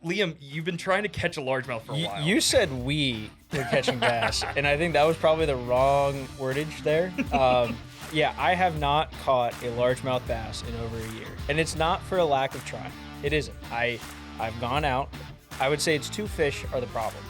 Liam, you've been trying to catch a largemouth for a while. You said we were catching bass, and I think that was probably the wrong wordage there. Yeah, I have not caught a largemouth bass in over a year, and it's not for a lack of trying. It isn't. I've gone out. I would say it's two fish are the problem.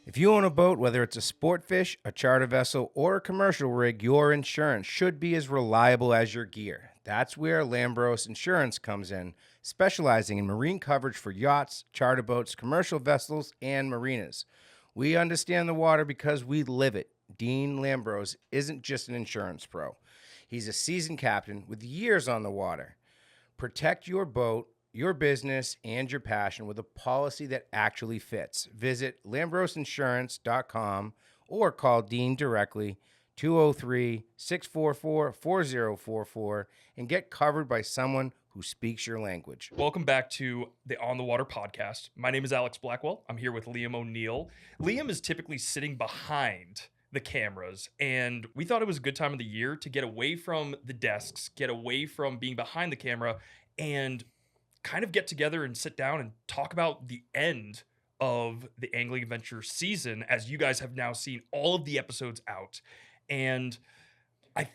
If you own a boat, whether it's a sport fish, a charter vessel, or a commercial rig, your insurance should be as reliable as your gear. That's where Lambros Insurance comes in, specializing in marine coverage for yachts, charter boats, commercial vessels, and marinas. We understand the water because we live it. Dean Lambros isn't just an insurance pro. He's a seasoned captain with years on the water. Protect your boat, your business, and your passion with a policy that actually fits. Visit LambrosInsurance.com or call Dean directly, 203-644-4044, and get covered by someone who speaks your language. Welcome back to the On the Water podcast. My name is Alex Blackwell. I'm here with Liam O'Neill. Liam is typically sitting behind the cameras, and we thought it was a good time of the year to get away from the desks, get away from being behind the camera, and kind of get together and sit down and talk about the end of the angling adventure season, as you guys have now seen all of the episodes out. And I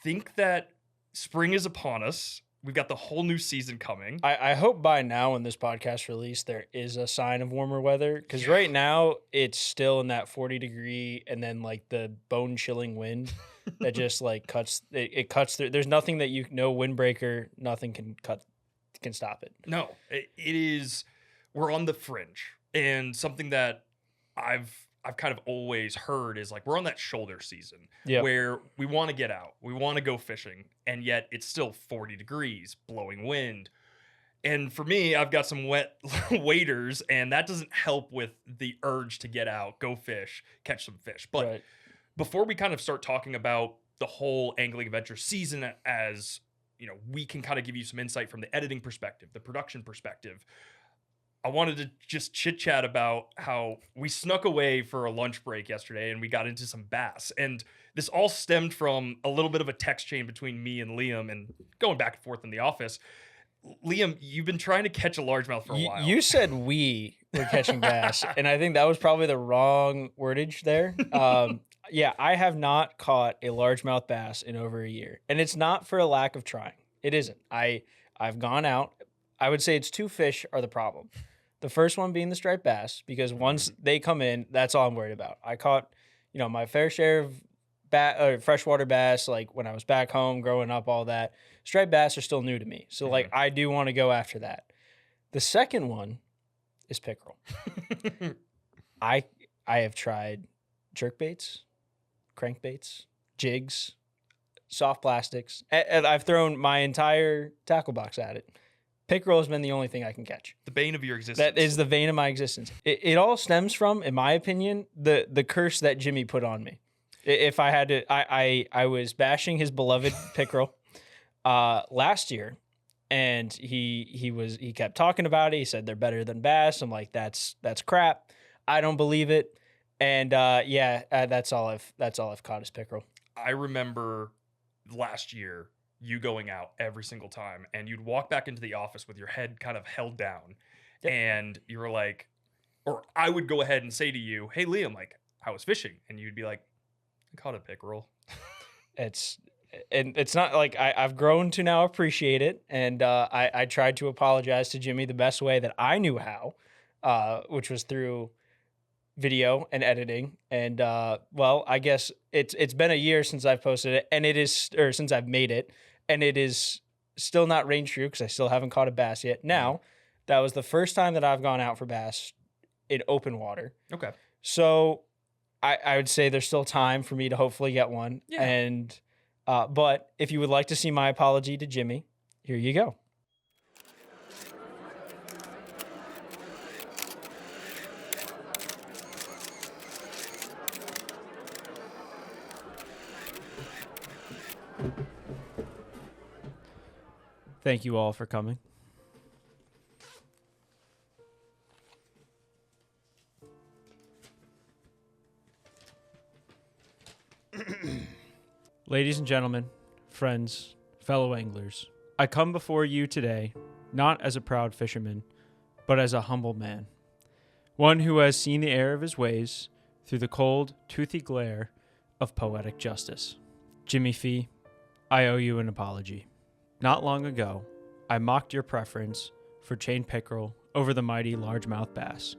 think that spring is upon us. We've got the whole new season coming. I hope by now when this podcast released, there is a sign of warmer weather. Because right now, it's still in that 40-degree and then like the bone-chilling wind that just like cuts through. There's nothing that no windbreaker, nothing can stop it. No, it is. We're on the fringe, and something that I've kind of always heard is like we're on that shoulder season where we want to get out, we want to go fishing, and yet it's still 40 degrees, blowing wind. And for me, I've got some wet waders, and that doesn't help with the urge to get out, go fish, catch some fish. But before we kind of start talking about the whole angling adventure season, as you know, we can kind of give you some insight from the editing perspective, the production perspective, I wanted to just chit chat about how we snuck away for a lunch break yesterday and we got into some bass. And this all stemmed from a little bit of a text chain between me and Liam and going back and forth in the office. Liam, you've been trying to catch a largemouth for a while. You said we were catching bass, and I think that was probably the wrong wordage there. Yeah, I have not caught a largemouth bass in over a year, and it's not for a lack of trying. It isn't. I've gone out. I would say it's two fish are the problem. The first one being the striped bass, because once they come in, that's all I'm worried about. I caught, my fair share of freshwater bass, like when I was back home growing up, all that. Striped bass are still new to me, so like I do want to go after that. The second one is pickerel. I have tried jerkbaits, crankbaits, jigs, soft plastics, and I've thrown my entire tackle box at it. Pickerel has been the only thing I can catch. The bane of your existence. That is the bane of my existence. It all stems from, in my opinion, the curse that Jimmy put on me. If I had to, I was bashing his beloved pickerel last year, and he kept talking about it. He said they're better than bass. I'm like, that's crap. I don't believe it. And that's all I've caught is pickerel. I remember last year you going out every single time, and you'd walk back into the office with your head kind of held down, and you were like, or I would go ahead and say to you, "Hey Liam, like I was fishing," and you'd be like, "I caught a pickerel." It's not like I've grown to now appreciate it, and I tried to apologize to Jimmy the best way that I knew how, which was through video and editing. And I guess it's been a year since I've posted it, and since I've made it, and it is still not rain true because I still haven't caught a bass yet. Now, that was the first time that I've gone out for bass in open water. Okay. So I would say there's still time for me to hopefully get one. Yeah. And but if you would like to see my apology to Jimmy, here you go. Thank you all for coming. Ladies and gentlemen, friends, fellow anglers, I come before you today not as a proud fisherman, but as a humble man, one who has seen the error of his ways through the cold, toothy glare of poetic justice. Jimmy Fee, I owe you an apology. Not long ago, I mocked your preference for chain pickerel over the mighty largemouth bass.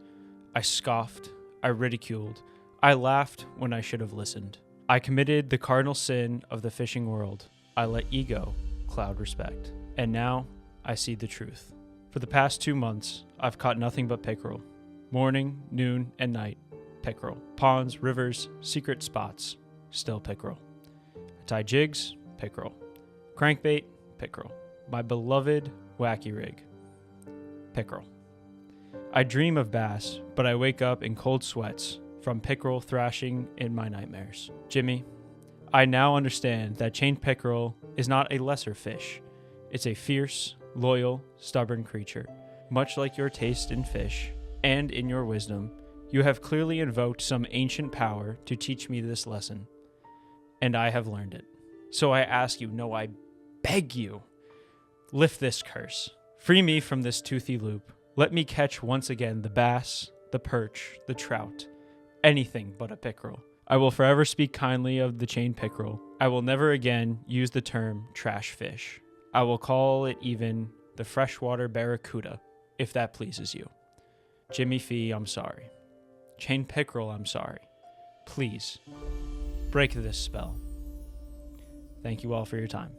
I scoffed, I ridiculed, I laughed when I should have listened. I committed the cardinal sin of the fishing world. I let ego cloud respect. And now I see the truth. For the past 2 months, I've caught nothing but pickerel. Morning, noon, and night, pickerel. Ponds, rivers, secret spots, still pickerel. I tie jigs, pickerel. Crankbait, pickerel. My beloved wacky rig, pickerel. I dream of bass, but I wake up in cold sweats from pickerel thrashing in my nightmares. Jimmy, I now understand that chain pickerel is not a lesser fish. It's a fierce, loyal, stubborn creature. Much like your taste in fish and in your wisdom, you have clearly invoked some ancient power to teach me this lesson, and I have learned it. So I ask you, no, I beg you, lift this curse. Free me from this toothy loop. Let me catch once again the bass, the perch, the trout, anything but a pickerel. I will forever speak kindly of the chain pickerel. I will never again use the term trash fish. I will call it even the freshwater barracuda, if that pleases you. Jimmy Fee, I'm sorry. Chain pickerel, I'm sorry. Please, break this spell. Thank you all for your time.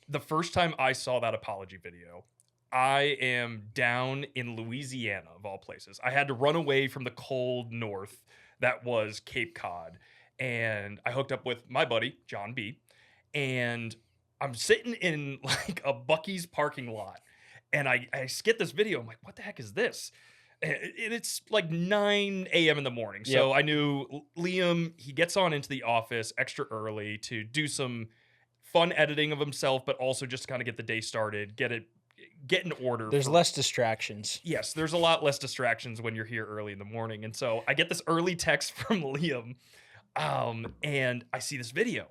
The first time I saw that apology video, I am down in Louisiana, of all places. I had to run away from the cold north that was Cape Cod. And I hooked up with my buddy, John B. And I'm sitting in like a Buc-ee's parking lot. And I get this video. I'm like, what the heck is this? And it's like 9 a.m. in the morning. So I knew Liam, he gets on into the office extra early to do some fun editing of himself, but also just to kind of get the day started, get in order. There's less distractions. Yes, there's a lot less distractions when you're here early in the morning. And so I get this early text from Liam, and I see this video,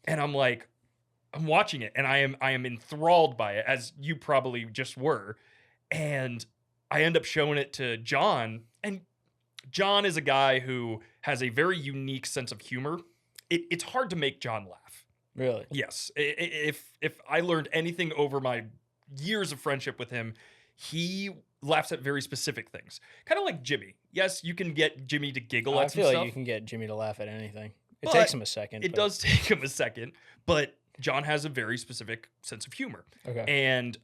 and I'm like, I'm watching it, and I am enthralled by it, as you probably just were. And I end up showing it to John, and John is a guy who has a very unique sense of humor. It's hard to make John laugh. Really? Yes. If I learned anything over my years of friendship with him, he laughs at very specific things. Kind of like Jimmy. Yes, you can get Jimmy to giggle at some stuff. I feel like you can get Jimmy to laugh at anything. It takes him a second. It does take him a second, but John has a very specific sense of humor. Okay. And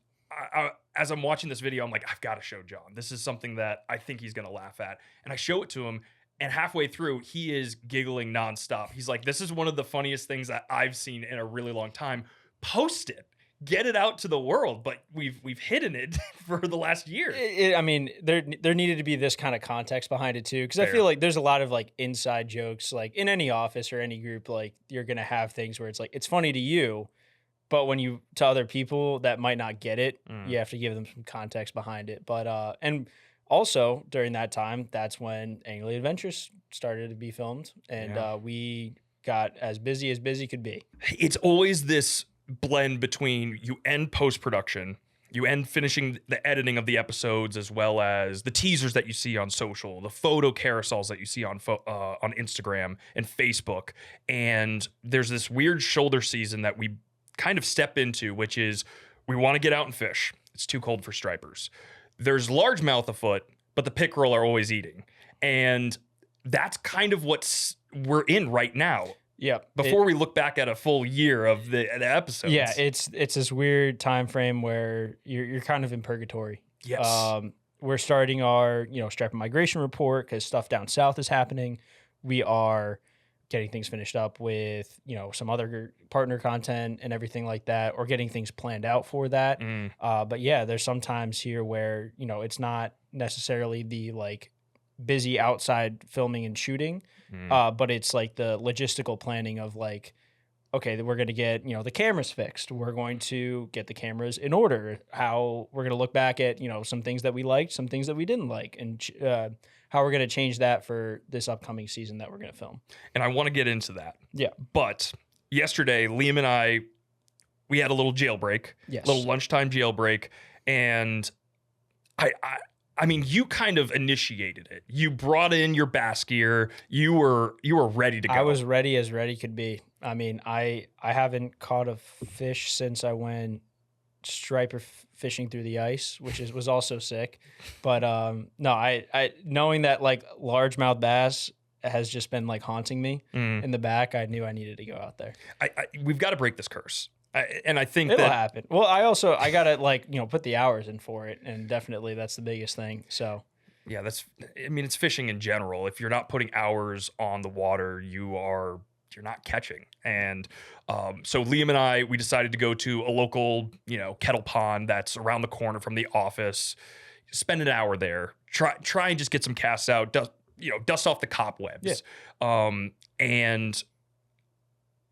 as I'm watching this video, I'm like, I've got to show John. This is something that I think he's going to laugh at. And I show it to him, and halfway through, he is giggling nonstop. He's like, this is one of the funniest things that I've seen in a really long time. Post it. Get it out to the world, but we've hidden it for the last year. I mean, there needed to be this kind of context behind it too, because I feel like there's a lot of like inside jokes, like in any office or any group, like you're gonna have things where it's like it's funny to you, but when you to other people that might not get it, you have to give them some context behind it. But and also during that time, that's when Angling Adventures started to be filmed, and we got as busy could be. It's always this blend between you end post-production, you end finishing the editing of the episodes, as well as the teasers that you see on social, the photo carousels that you see on Instagram and Facebook. And there's this weird shoulder season that we kind of step into, which is we want to get out and fish. It's too cold for stripers. There's largemouth afoot, but the pickerel are always eating. And that's kind of what we're in right now. Yeah. Before we look back at a full year of the episodes. Yeah, it's this weird time frame where you're kind of in purgatory. Yes. We're starting our, striper migration report because stuff down south is happening. We are getting things finished up with, some other partner content and everything like that, or getting things planned out for that. But yeah, there's some times here where, it's not necessarily the like busy outside filming and shooting, but it's like the logistical planning of like, okay, we're going to get, the cameras fixed. We're going to get the cameras in order. How we're going to look back at, some things that we liked, some things that we didn't like, and how we're going to change that for this upcoming season that we're going to film. And I want to get into that. Yeah. But yesterday, Liam and I, we had a little jailbreak, little lunchtime jailbreak, and I mean, you kind of initiated it. You brought in your bass gear. You were ready to go. I was ready as ready could be. I mean, I haven't caught a fish since I went striper fishing through the ice, which was also sick. But no, I knowing that like largemouth bass has just been like haunting me in the back, I knew I needed to go out there. We've got to break this curse. And I think it'll happen. Well, I gotta like, put the hours in for it, and definitely that's the biggest thing. So yeah, it's fishing in general. If you're not putting hours on the water, you're not catching. And so Liam and I, we decided to go to a local, kettle pond that's around the corner from the office, spend an hour there, try and just get some casts out, dust off the cobwebs. Yeah. And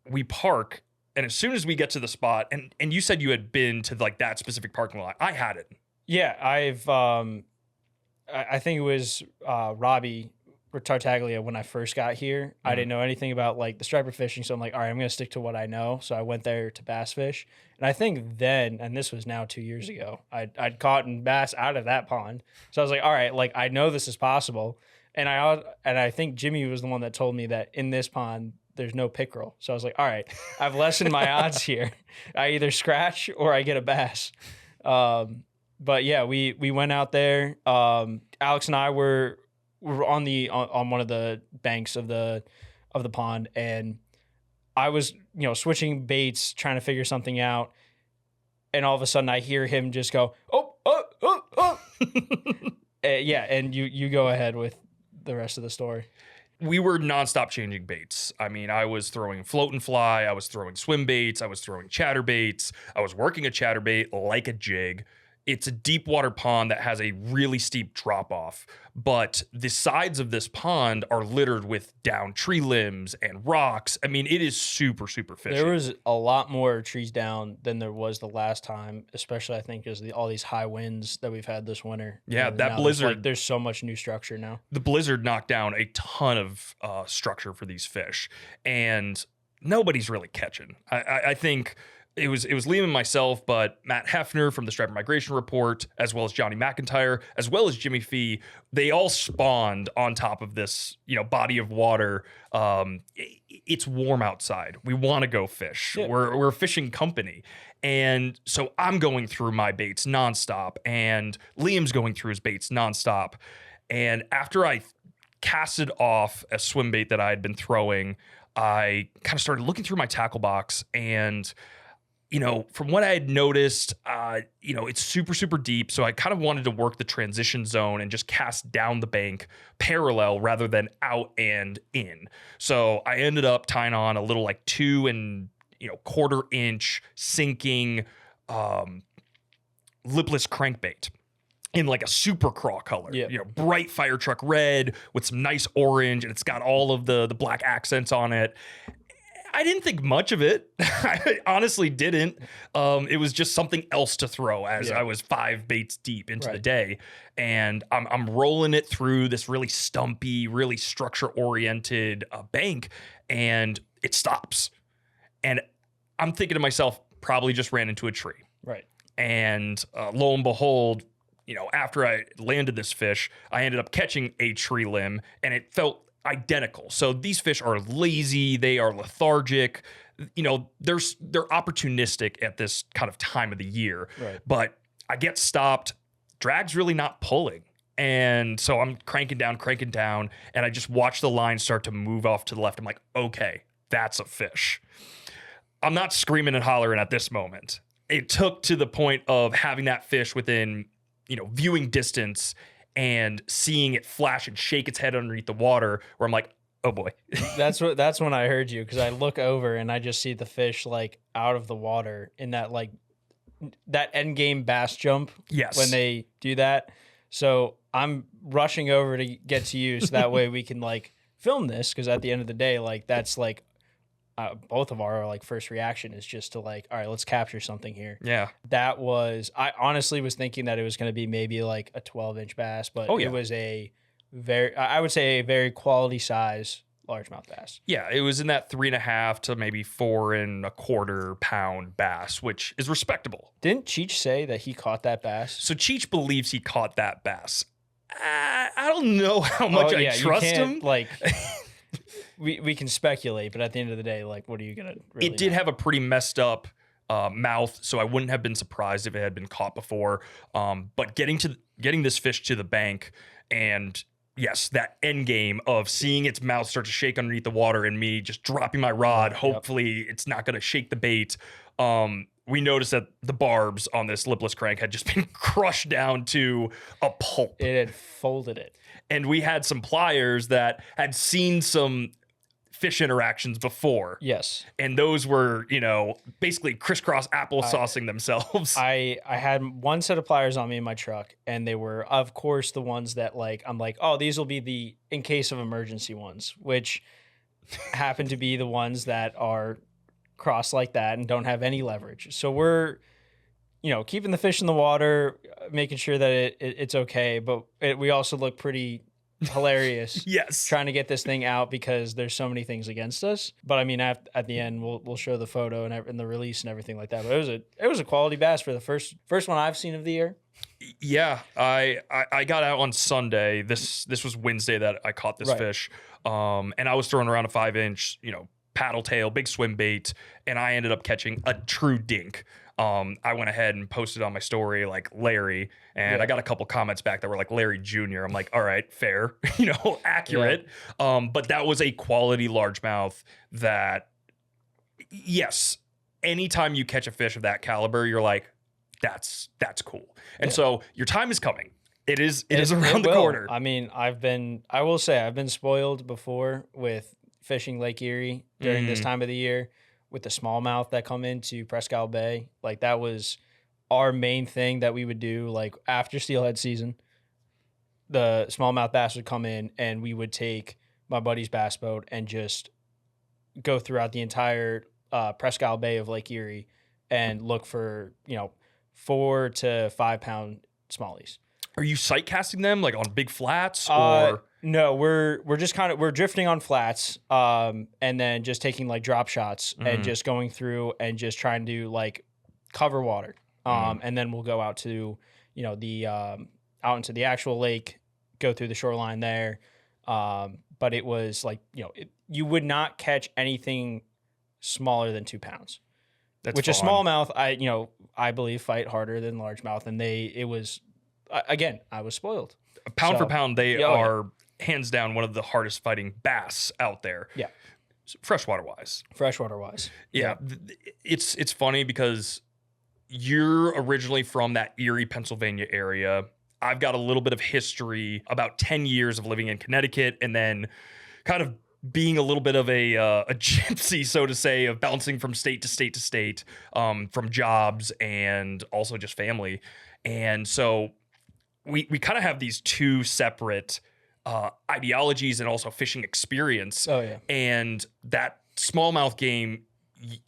we park. And as soon as we get to the spot, and you said you had been to like that specific parking lot, I hadn't. Yeah, I think it was Robbie Tartaglia when I first got here. I didn't know anything about like the striper fishing, so I'm like, all right, I'm going to stick to what I know. So I went there to bass fish, and I think then, and this was now 2 years ago, I'd caught bass out of that pond. So I was like, all right, like I know this is possible, and I think Jimmy was the one that told me that in this pond there's no pickerel. So I was like, all right, I've lessened my odds here. I either scratch or I get a bass. But yeah, we went out there. Alex and I were on one of the banks of the pond, and I was, switching baits, trying to figure something out. And all of a sudden I hear him just go, oh. Yeah. And you go ahead with the rest of the story. We were nonstop changing baits. I mean, I was throwing float and fly. I was throwing swim baits. I was throwing chatterbaits. I was working a chatterbait like a jig. It's a deep water pond that has a really steep drop off, but the sides of this pond are littered with down tree limbs and rocks. I mean, it is super, super fishy. There was a lot more trees down than there was the last time, especially I think because all these high winds that we've had this winter. Yeah, that blizzard. There's so much new structure now. The blizzard knocked down a ton of structure for these fish, and nobody's really catching. I think it was Liam and myself, but Matt Hefner from the Striper Migration Report, as well as Johnny McIntyre, as well as Jimmy Fee, they all spawned on top of this, body of water. It's warm outside. We want to go fish. Yeah. We're a fishing company. And so I'm going through my baits nonstop, and Liam's going through his baits nonstop. And after I casted off a swim bait that I had been throwing, I kind of started looking through my tackle box, and from what I had noticed, it's super, super deep. So I kind of wanted to work the transition zone and just cast down the bank parallel rather than out and in. So I ended up tying on a little like 2 1/4 inch sinking lipless crankbait in like a super craw color, bright fire truck red with some nice orange, and it's got all of the black accents on it. I didn't think much of it. I honestly didn't. It was just something else to throw as I was 5 baits deep into the day. And I'm rolling it through this really stumpy, really structure-oriented bank, and it stops. And I'm thinking to myself, probably just ran into a tree. Right. And lo and behold, after I landed this fish, I ended up catching a tree limb, and it felt identical. So these fish are lazy, they are lethargic, they're opportunistic at this kind of time of the year. Right. But I get stopped, drag's really not pulling. And so I'm cranking down, and I just watch the line start to move off to the left. I'm like, okay, that's a fish. I'm not screaming and hollering at this moment. It took to the point of having that fish within, viewing distance and seeing it flash and shake its head underneath the water, where I'm like, oh boy. That's when I heard you, because I look over and I just see the fish like out of the water in that like that end game bass jump. Yes. When they do that. So I'm rushing over to get to you so that way we can like film this, because at the end of the day, like that's like both of our like first reaction is just to like, all right, let's capture something here. Yeah. I honestly was thinking that it was going to be maybe like a 12-inch bass, but it was I would say a very quality size largemouth bass. Yeah, it was in that 3.5 to maybe 4.25 pound bass, which is respectable. Didn't Cheech say that he caught that bass? So Cheech believes he caught that bass. I don't know how much I trust him. Like, we can speculate, but at the end of the day, like, what are you gonna? Really it did have a pretty messed up mouth, so I wouldn't have been surprised if it had been caught before. But getting this fish to the bank, and yes, that end game of seeing its mouth start to shake underneath the water and me just dropping my rod. Hopefully, it's not going to shake the bait. We noticed that the barbs on this lipless crank had just been crushed down to a pulp. It had folded it. And we had some pliers that had seen some fish interactions before. Yes. And those were, basically crisscross applesaucing themselves. I had one set of pliers on me in my truck, and they were, of course, the ones that I'm like, oh, these will be the in case of emergency ones, which happen to be the ones that are crossed like that and don't have any leverage. So we're, keeping the fish in the water, making sure that it's okay, but we also look pretty hilarious. Yes, trying to get this thing out because there's so many things against us. But I mean, at the end, we'll show the photo and the release and everything like that. But it was a quality bass for the first one I've seen of the year. Yeah, I got out on Sunday. This was Wednesday that I caught this fish, and I was throwing around a 5-inch, paddle tail, big swim bait, and I ended up catching a true dink. I went ahead and posted on my story like Larry, and I got a couple comments back that were like Larry Jr. I'm like, all right, fair, accurate. Yeah. But that was a quality largemouth that, yes, anytime you catch a fish of that caliber, you're like, that's cool. And so your time is coming. It is around the corner. I mean, I will say I've been spoiled before with fishing Lake Erie during this time of the year, with the smallmouth that come into Cresetelli Bay. Like, that was our main thing that we would do. Like, after steelhead season, the smallmouth bass would come in, and we would take my buddy's bass boat and just go throughout the entire Cresetelli Bay of Lake Erie and look for 4 to 5 pound smallies. Are you sight casting them like on big flats or? No, we're just we're drifting on flats, and then just taking like drop shots and just going through and just trying to like cover water. And then we'll go out to, the out into the actual lake, go through the shoreline there. But it was like, you would not catch anything smaller than 2 pounds. Which a smallmouth, I believe, fight harder than largemouth, and it was. Again, I was spoiled. Pound for pound, they are hands down one of the hardest fighting bass out there. Yeah. Freshwater wise. Yeah. It's funny because you're originally from that Erie, Pennsylvania area. I've got a little bit of history, about 10 years of living in Connecticut, and then kind of being a little bit of a gypsy, so to say, of bouncing from state to state to state, from jobs and also just family. And so we kind of have these two separate ideologies and also fishing experience. Oh, yeah. And that smallmouth game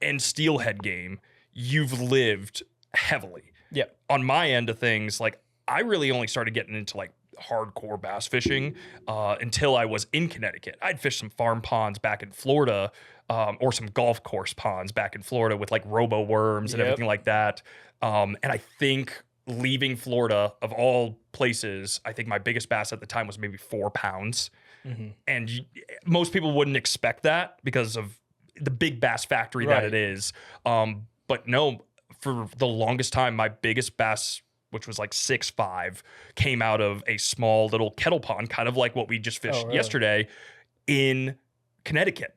and steelhead game, you've lived heavily. Yeah. On my end of things, like, I really only started getting into like hardcore bass fishing until I was in Connecticut. I'd fished some farm ponds back in Florida, or some golf course ponds back in Florida with like robo worms and everything like that. And I think leaving Florida, of all places, I think my biggest bass at the time was maybe 4 pounds. And most people wouldn't expect that because of the big bass factory that it is. But no, for the longest time, my biggest bass, which was like 6'5", came out of a small little kettle pond, kind of like what we just fished yesterday in Connecticut.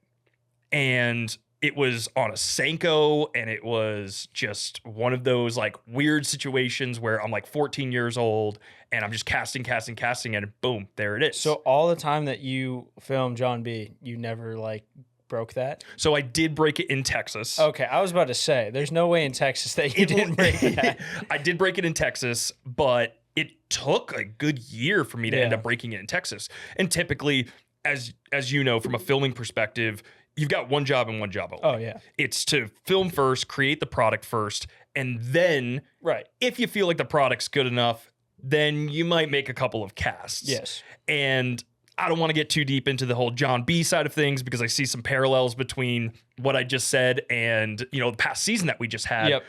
And it was on a Senko, and it was just one of those like weird situations where I'm like 14 years old and I'm just casting, and boom, there it is. So all the time that you filmed John B., you never like broke that? So I did break it in Texas. Okay, I was about to say, there's no way in Texas that you didn't break that. I did break it in Texas, but it took a good year for me to end up breaking it in Texas. And typically, as you know, from a filming perspective, you've got one job and one job only. Oh, yeah. It's to film first, create the product first, and then if you feel like the product's good enough, then you might make a couple of casts. Yes. And I don't want to get too deep into the whole John B side of things because I see some parallels between what I just said and, the past season that we just had. Yep.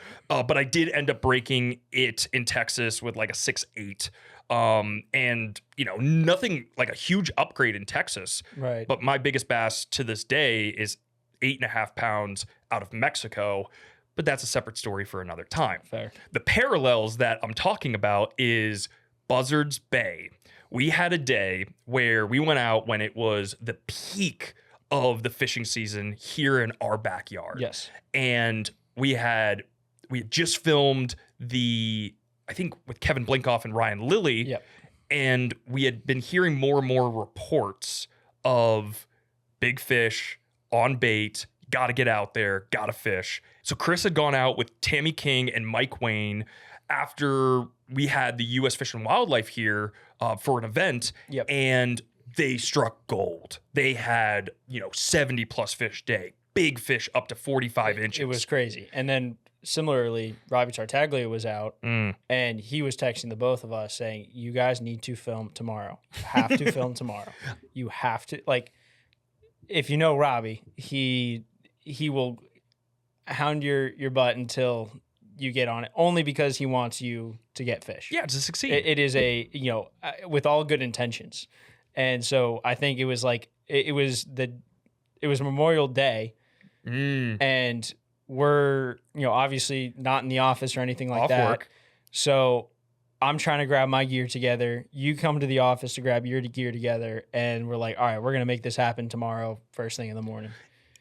But I did end up breaking it in Texas with like a 6.8. And, nothing like a huge upgrade in Texas. Right. But my biggest bass to this day is 8.5 pounds out of Mexico. But that's a separate story for another time. Fair. The parallels that I'm talking about is Buzzards Bay. We had a day where we went out when it was the peak of the fishing season here in our backyard. Yes. And we had just filmed I think with Kevin Blinkoff and Ryan Lilly. Yep. And we had been hearing more and more reports of big fish on bait, got to get out there, got to fish. So Chris had gone out with Tammy King and Mike Wayne after we had the U.S. Fish and Wildlife here for an event. Yep. And they struck gold. They had, 70 plus fish day, big fish up to 45 inches. It was crazy. And then similarly, Robbie Tartaglia was out and he was texting the both of us saying, you guys need to film tomorrow. You have to film tomorrow. You have to, if you know Robbie, he will hound your butt until you get on it, only because he wants you to get fish. Yeah, to succeed. It is with all good intentions. And so I think it was it was Memorial Day and we're, obviously not in the office or anything like that. Work. So I'm trying to grab my gear together. You come to the office to grab your gear together. And we're like, all right, we're going to make this happen tomorrow, first thing in the morning.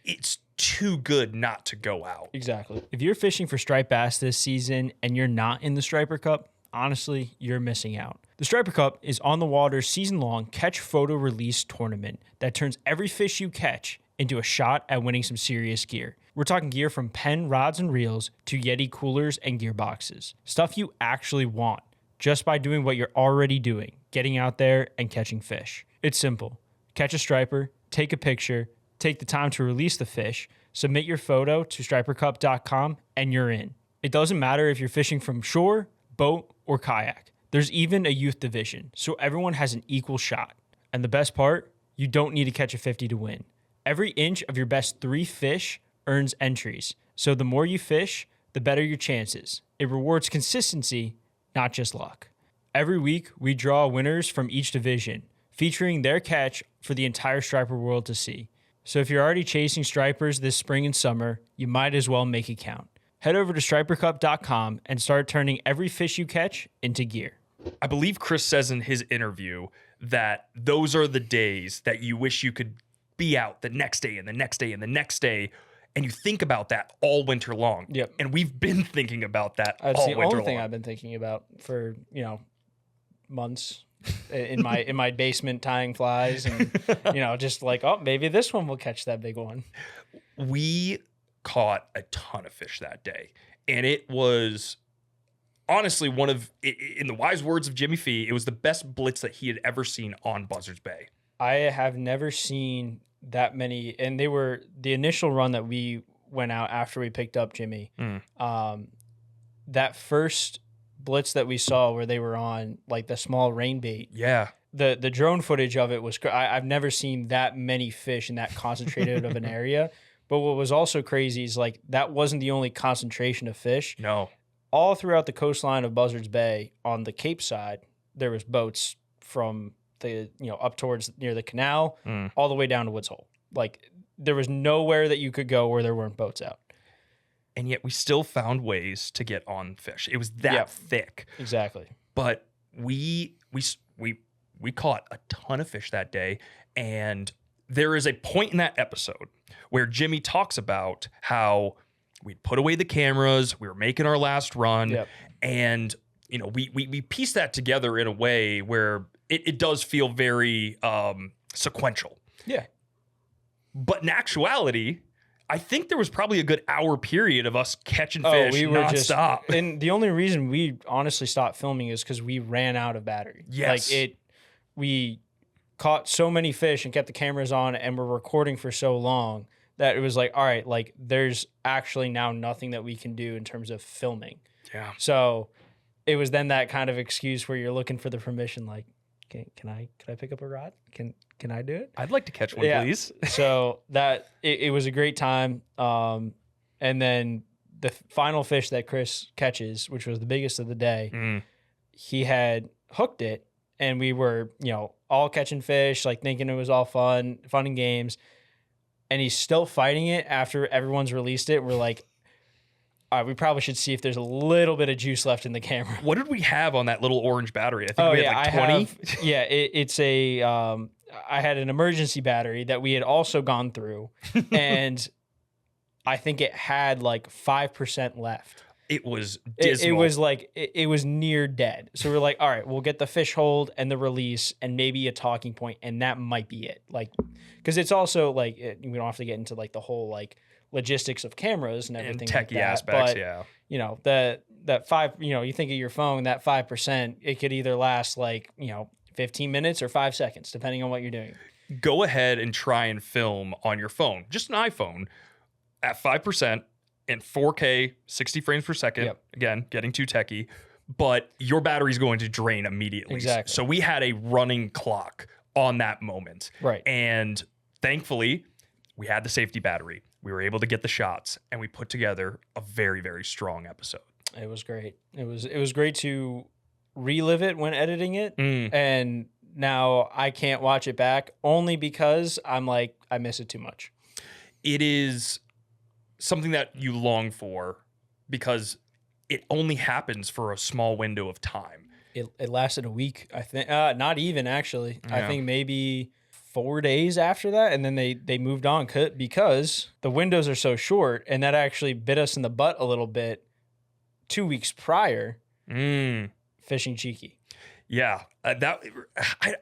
It's too good not to go out. Exactly. If you're fishing for striped bass this season and you're not in the Striper Cup, honestly, you're missing out. The Striper Cup is On the Water's season-long catch photo release tournament that turns every fish you catch into a shot at winning some serious gear. We're talking gear from Penn rods and reels to Yeti coolers and gear boxes. Stuff you actually want just by doing what you're already doing, getting out there and catching fish. It's simple. Catch a striper, take a picture, take the time to release the fish, submit your photo to stripercup.com, and you're in. It doesn't matter if you're fishing from shore, boat, or kayak. There's even a youth division, so everyone has an equal shot. And the best part, you don't need to catch a 50 to win. Every inch of your best 3 fish earns entries. So the more you fish, the better your chances. It rewards consistency, not just luck. Every week, we draw winners from each division, featuring their catch for the entire striper world to see. So if you're already chasing stripers this spring and summer, you might as well make it count. Head over to stripercup.com and start turning every fish you catch into gear. I believe Chris says in his interview that those are the days that you wish you could be out the next day and the next day and the next day. And you think about that all winter long. Yep. And we've been thinking about that That's all the winter only thing long. I've been thinking about for, months in my basement tying flies and, just maybe this one will catch that big one. We caught a ton of fish that day. And it was honestly in the wise words of Jimmy Fee, it was the best blitz that he had ever seen on Buzzards Bay. I have never seen that many, and they were the initial run that we went out after we picked up Jimmy. That first blitz that we saw where they were on the small rain bait. Yeah. The drone footage of it was, I've never seen that many fish in that concentrated of an area. But what was also crazy is that wasn't the only concentration of fish. No. All throughout the coastline of Buzzards Bay on the Cape side, there was boats from the, up towards near the canal, all the way down to Woods Hole. There was nowhere that you could go where there weren't boats out. And yet we still found ways to get on fish. It was that thick. Exactly. But we caught a ton of fish that day. And there is a point in that episode where Jimmy talks about how we'd put away the cameras, we were making our last run, and we pieced that together in a way where it does feel very sequential. Yeah. But in actuality, I think there was probably a good hour period of us catching fish nonstop. And the only reason we honestly stopped filming is because we ran out of battery. Yes. We caught so many fish and kept the cameras on and were recording for so long that it was all right, there's actually now nothing that we can do in terms of filming. Yeah. So it was then that kind of excuse where you're looking for the permission, can I pick up a rod? Can I do it? I'd like to catch one, please. So that it was a great time. And then the final fish that Chris catches, which was the biggest of the day, he had hooked it, and we were, all catching fish, like thinking it was all fun and games. And he's still fighting it after everyone's released it. We're like, all right, we probably should see if there's a little bit of juice left in the camera. What did we have on that little orange battery? I think we had like 20. It's a, I had an emergency battery that we had also gone through, and I think it had like 5% left. It was dismal. It was like, it was near dead. So we're like, all right, we'll get the fish hold and the release and maybe a talking point, and that might be it. Like, because it's also like, we don't have to get into like the whole like logistics of cameras and everything and techie like that. aspects, But, that 5, you think of your phone, that 5%, it could either last like, 15 minutes or 5 seconds, depending on what you're doing. Go ahead and try and film on your phone, just an iPhone, at 5% in 4K, 60 frames per second. Yep. Again, getting too techie, but your battery's going to drain immediately. Exactly. So we had a running clock on that moment. Right. And thankfully, we had the safety battery. We were able to get the shots, and we put together a very, very strong episode. It was great. It was great to relive it when editing it, and now I can't watch it back only because I'm like, I miss it too much. It is something that you long for because it only happens for a small window of time. It lasted a week, I think. Not even, actually. Yeah. I think maybe 4 days after that, and then they moved on because the windows are so short, and that actually bit us in the butt a little bit 2 weeks prior fishing cheeky. Yeah, that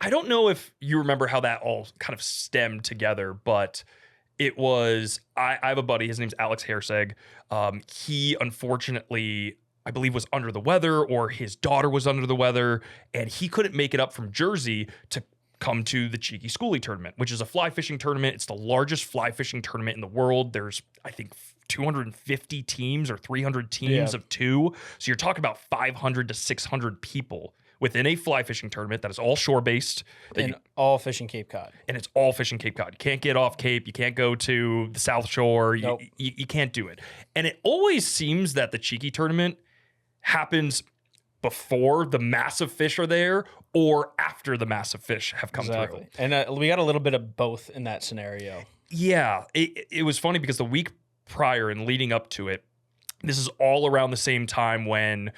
I don't know if you remember how that all kind of stemmed together, but it was I have a buddy, his name's Alex Herseg. He unfortunately, I believe, was under the weather, or his daughter was under the weather, and he couldn't make it up from Jersey to come to the Cheeky Schoolie tournament, which is a fly fishing tournament. It's the largest fly fishing tournament in the world. There's, I think, 250 teams or 300 teams of two. So you're talking about 500 to 600 people within a fly fishing tournament that is all shore based. And all fishing Cape Cod. And it's all fishing Cape Cod. You can't get off Cape. You can't go to the South Shore. Nope. You can't do it. And it always seems that the Cheeky tournament happens before the massive fish are there or after the massive fish have come through. And we got a little bit of both in that scenario. Yeah. It was funny because the week prior and leading up to it, this is all around the same time when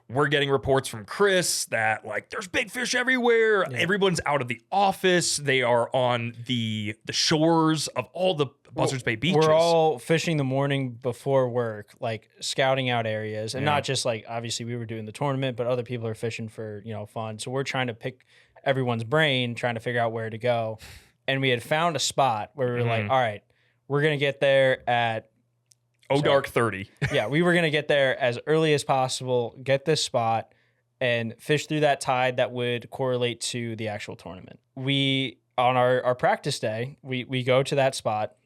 we're getting reports from Chris that like there's big fish everywhere. Yeah. Everyone's out of the office. They are on the shores of all the Buzzards Bay beaches. We're all fishing the morning before work, like scouting out areas, and not just like, obviously we were doing the tournament, but other people are fishing for, fun. So we're trying to pick everyone's brain, trying to figure out where to go. And we had found a spot where we were like, all right, we're going to get there at dark 30. Yeah, we were going to get there as early as possible, get this spot, and fish through that tide that would correlate to the actual tournament. We, on our practice day, we go to that spot,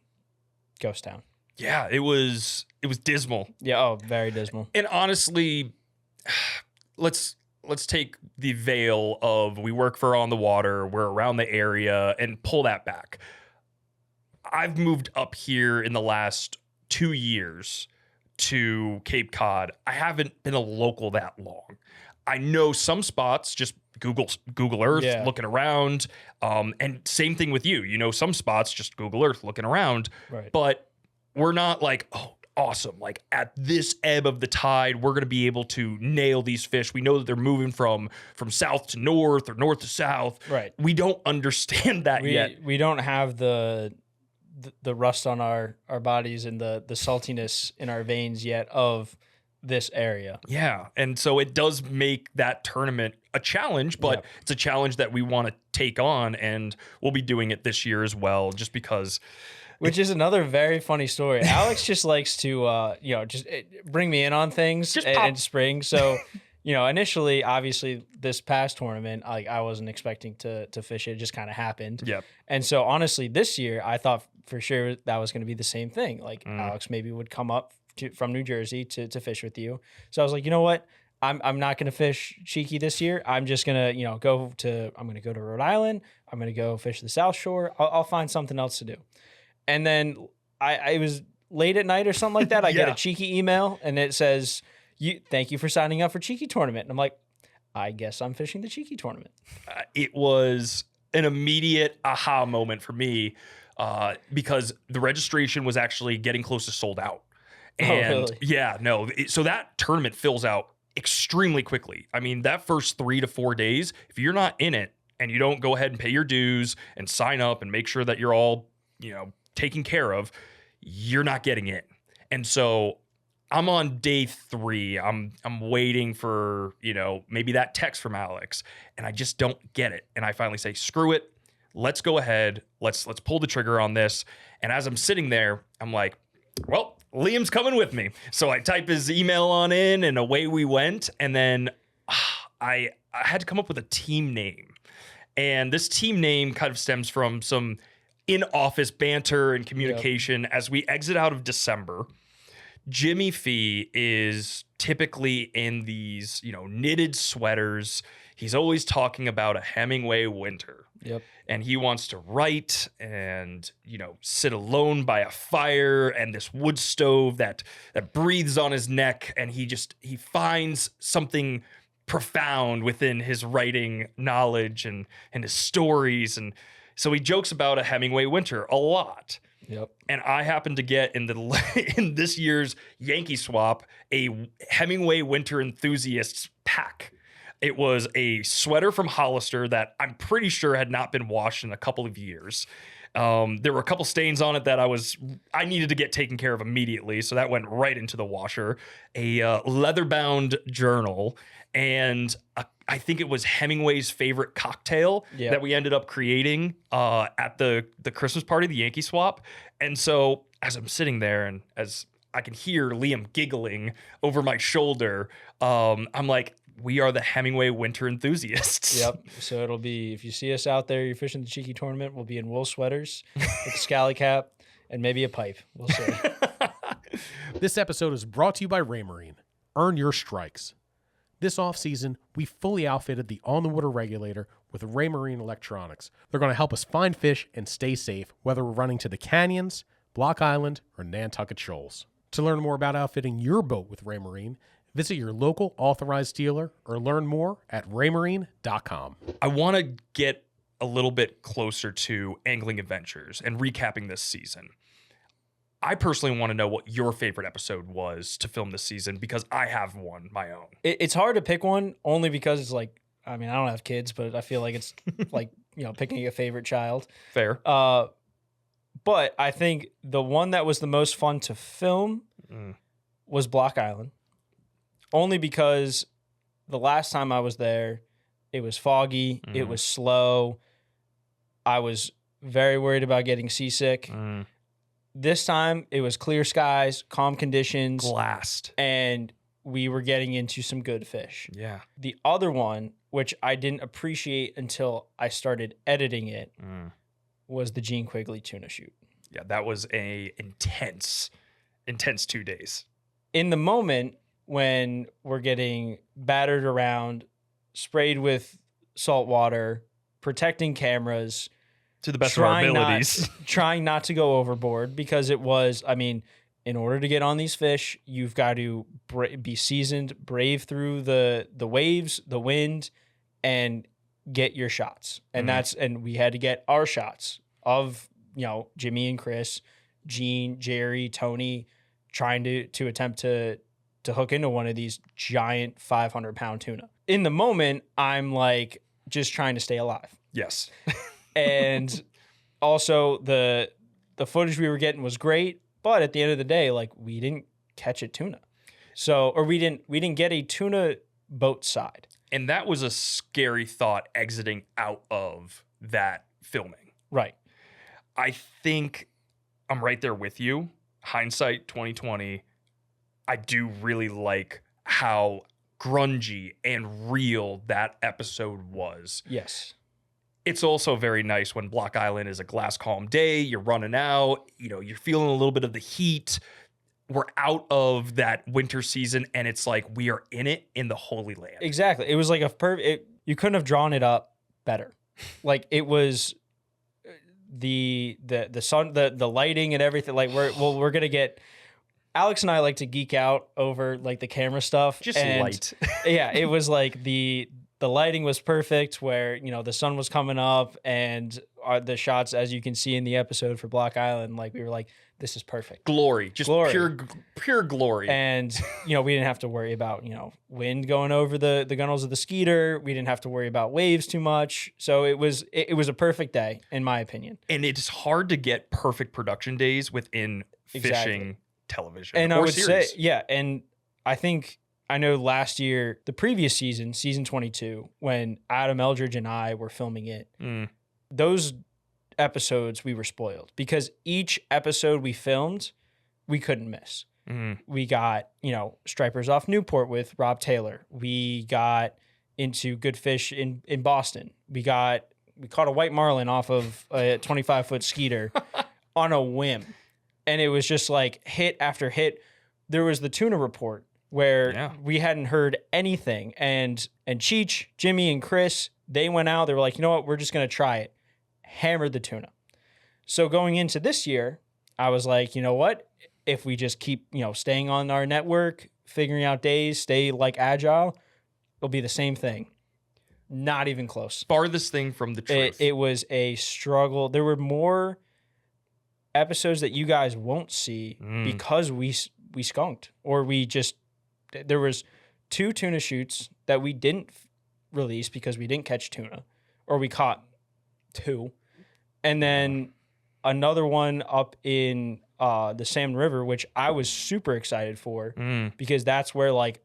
ghost town. Yeah, it was dismal. Yeah, very dismal. And honestly, let's take the veil of we work for On the Water, we're around the area, and pull that back. I've moved up here in the last 2 years to Cape Cod. I haven't been a local that long. I know some spots, just Google Earth, looking around. And same thing with you. Some spots, just Google Earth, looking around. Right. But we're not like, oh, awesome. Like at this ebb of the tide, we're going to be able to nail these fish. We know that they're moving from south to north or north to south. Right. We don't understand that yet. We don't have the rust on our bodies and the saltiness in our veins yet of this area. Yeah. And so it does make that tournament a challenge, but it's a challenge that we want to take on, and we'll be doing it this year as well, just because. Which is another very funny story. Alex just likes to, just bring me in on things in spring. So, initially, obviously, this past tournament, I wasn't expecting to fish it. It just kind of happened. Yep. And so, honestly, this year, I thought for sure that was going to be the same thing. Like, Alex maybe would come up from New Jersey to fish with you. So I was like, you know what? I'm not going to fish cheeky this year. I'm just going to, go to Rhode Island. I'm going to go fish the South Shore. I'll find something else to do. And then I was late at night or something like that. I get a cheeky email and it says, thank you for signing up for cheeky tournament. And I'm like, I guess I'm fishing the cheeky tournament. It was an immediate aha moment for me because the registration was actually getting close to sold out. And really? So that tournament fills out extremely quickly. I mean, that first 3 to 4 days, if you're not in it and you don't go ahead and pay your dues and sign up and make sure that you're all, taken care of, you're not getting in. And so I'm on day 3. I'm waiting for, maybe that text from Alex, and I just don't get it. And I finally say, screw it. Let's go ahead. Let's pull the trigger on this. And as I'm sitting there, I'm like, well, Liam's coming with me. So I type his email on in and away we went. And then I had to come up with a team name. And this team name kind of stems from some in-office banter and communication as we exit out of December. Jimmy Fee is typically in these, knitted sweaters. He's always talking about a Hemingway winter. Yep. And he wants to write and, sit alone by a fire and this wood stove that breathes on his neck. And he finds something profound within his writing knowledge and his stories. And so he jokes about a Hemingway winter a lot. Yep. And I happened to get in this year's Yankee Swap a Hemingway Winter Enthusiasts pack. It was a sweater from Hollister that I'm pretty sure had not been washed in a couple of years. There were a couple stains on it that I needed to get taken care of immediately, so that went right into the washer. A leather-bound journal, and I think it was Hemingway's favorite cocktail that we ended up creating at the Christmas party, the Yankee Swap. And so as I'm sitting there and as I can hear Liam giggling over my shoulder, I'm like, we are the Hemingway Winter Enthusiasts. Yep. So it'll be, if you see us out there, you're fishing the cheeky tournament, we'll be in wool sweaters with a scally cap and maybe a pipe. We'll see. This episode is brought to you by Raymarine. Earn your strikes. This off-season, we fully outfitted the on-the-water regulator with Raymarine electronics. They're going to help us find fish and stay safe, whether we're running to the canyons, Block Island, or Nantucket Shoals. To learn more about outfitting your boat with Raymarine, visit your local authorized dealer or learn more at raymarine.com. I want to get a little bit closer to angling adventures and recapping this season. I personally want to know what your favorite episode was to film this season because I have one, my own. It's hard to pick one only because it's like, I mean, I don't have kids, but I feel like it's like, picking a favorite child. Fair. But I think the one that was the most fun to film was Block Island. Only because the last time I was there, it was foggy, it was slow. I was very worried about getting seasick. This time, it was clear skies, calm conditions. Glassed. And we were getting into some good fish. Yeah. The other one, which I didn't appreciate until I started editing it, was the Gene Quigley tuna shoot. Yeah, that was a intense 2 days. In the moment, when we're getting battered around, sprayed with salt water, protecting cameras, to the best of our abilities. Trying not to go overboard because it was, in order to get on these fish, you've got to be seasoned, brave through the waves, the wind, and get your shots. And and we had to get our shots of, Jimmy and Chris, Gene, Jerry, Tony, trying to attempt to hook into one of these giant 500-pound tuna. In the moment, I'm like just trying to stay alive. Yes. And also the footage we were getting was great, but at the end of the day, like we didn't catch a tuna. So, or we didn't get a tuna boat side. And that was a scary thought exiting out of that filming. Right. I think I'm right there with you. Hindsight 2020. I do really like how grungy and real that episode was. Yes. It's also very nice when Block Island is a glass calm day, you're running out, you're feeling a little bit of the heat. we're out of that winter season and it's like we are in it in the Holy Land. Exactly. It was like you couldn't have drawn it up better. Like it was the sun, the lighting and everything. Like we're gonna get. Alex and I like to geek out over like the camera stuff. Just light. Yeah, it was like the lighting was perfect where, the sun was coming up and the shots, as you can see in the episode for Block Island, like we were like, this is perfect. Glory. Just glory. Pure glory. And, we didn't have to worry about, wind going over the gunnels of the Skeeter. We didn't have to worry about waves too much. So it was a perfect day, in my opinion. And it's hard to get perfect production days within fishing television. And or I would series. say, yeah. And I know last year, the previous season 22, when Adam Eldridge and I were filming it, those episodes we were spoiled because each episode we filmed, we couldn't miss. We got, Stripers off Newport with Rob Taylor. We got into good fish in Boston. We caught a white marlin off of a 25-foot Skeeter on a whim. And it was just like hit after hit. There was the tuna report where we hadn't heard anything. And Cheech, Jimmy, and Chris, they went out. They were like, you know what? We're just going to try it. Hammered the tuna. So going into this year, I was like, you know what? If we just keep, staying on our network, figuring out days, stay like agile, it'll be the same thing. Not even close. Farthest thing from the truth. It was a struggle. There were more episodes that you guys won't see because we skunked, or there was 2 tuna shoots that we didn't release because we didn't catch tuna, or we caught 2, and then another one up in the Salmon River, which I was super excited for because that's where like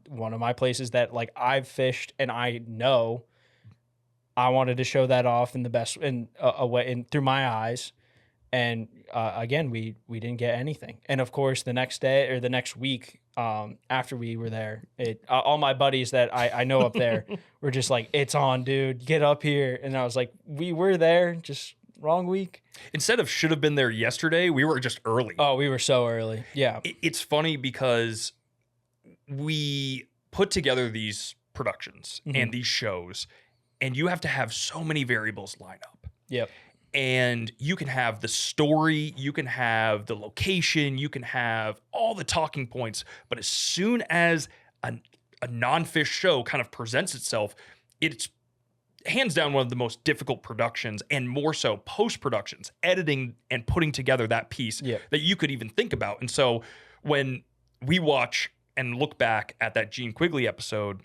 one of my places that like I've fished and I know I wanted to show that off in the best in a way and through my eyes. And again, we didn't get anything. And of course, the next day or the next week after we were there, all my buddies that I know up there were just like, it's on, dude, get up here. And I was like, we were there, just wrong week. Instead of should have been there yesterday, we were just early. Oh, we were so early. Yeah. It's funny because we put together these productions and these shows, and you have to have so many variables line up. Yep. And you can have the story, you can have the location, you can have all the talking points. But as soon as a non-fish show kind of presents itself, it's hands down one of the most difficult productions, and more so post-productions, editing and putting together that piece that you could even think about. And so when we watch and look back at that Gene Quigley episode,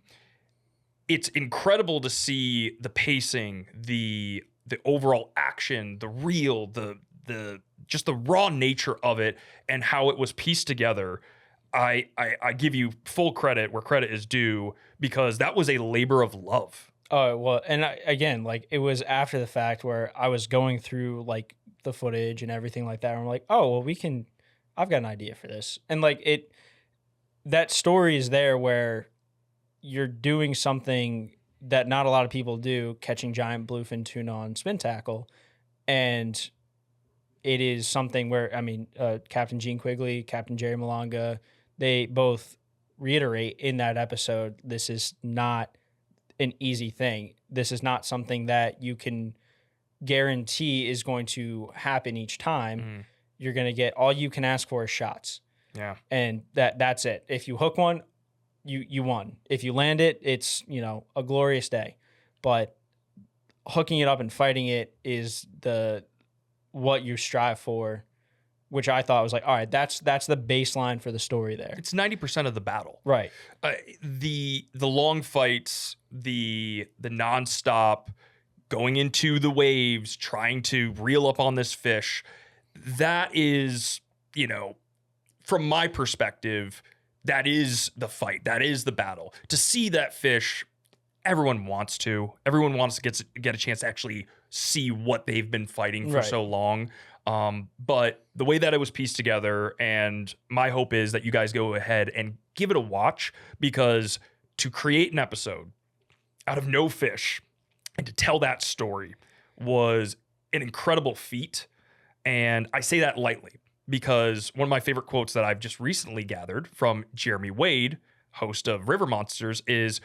it's incredible to see the pacing, the overall action, the reel, the just the raw nature of it and how it was pieced together. I give you full credit where credit is due because that was a labor of love. Oh, well, and again, like it was after the fact where I was going through like the footage and everything like that. And I'm like, oh, well, I've got an idea for this. And like that story is there where you're doing something that not a lot of people do, catching giant bluefin tuna on spin tackle. And it is something where, Captain Gene Quigley, Captain Jerry Malonga, they both reiterate in that episode, this is not an easy thing. This is not something that you can guarantee is going to happen each time. You're going to get, all you can ask for is shots. Yeah. And that's it. If you hook one, you won. If you land it, it's, a glorious day. But hooking it up and fighting it is what you strive for, which I thought was like, all right, that's the baseline for the story there. It's 90% of the battle. Right. The long fights, the nonstop going into the waves, trying to reel up on this fish, that is, from my perspective, that is the fight. That is the battle. To see that fish, everyone wants to. Everyone wants to get a chance to actually see what they've been fighting for so long. But the way that it was pieced together, and my hope is that you guys go ahead and give it a watch, because to create an episode out of no fish and to tell that story was an incredible feat. And I say that lightly. because one of my favorite quotes that I've just recently gathered from Jeremy Wade, host of River Monsters, is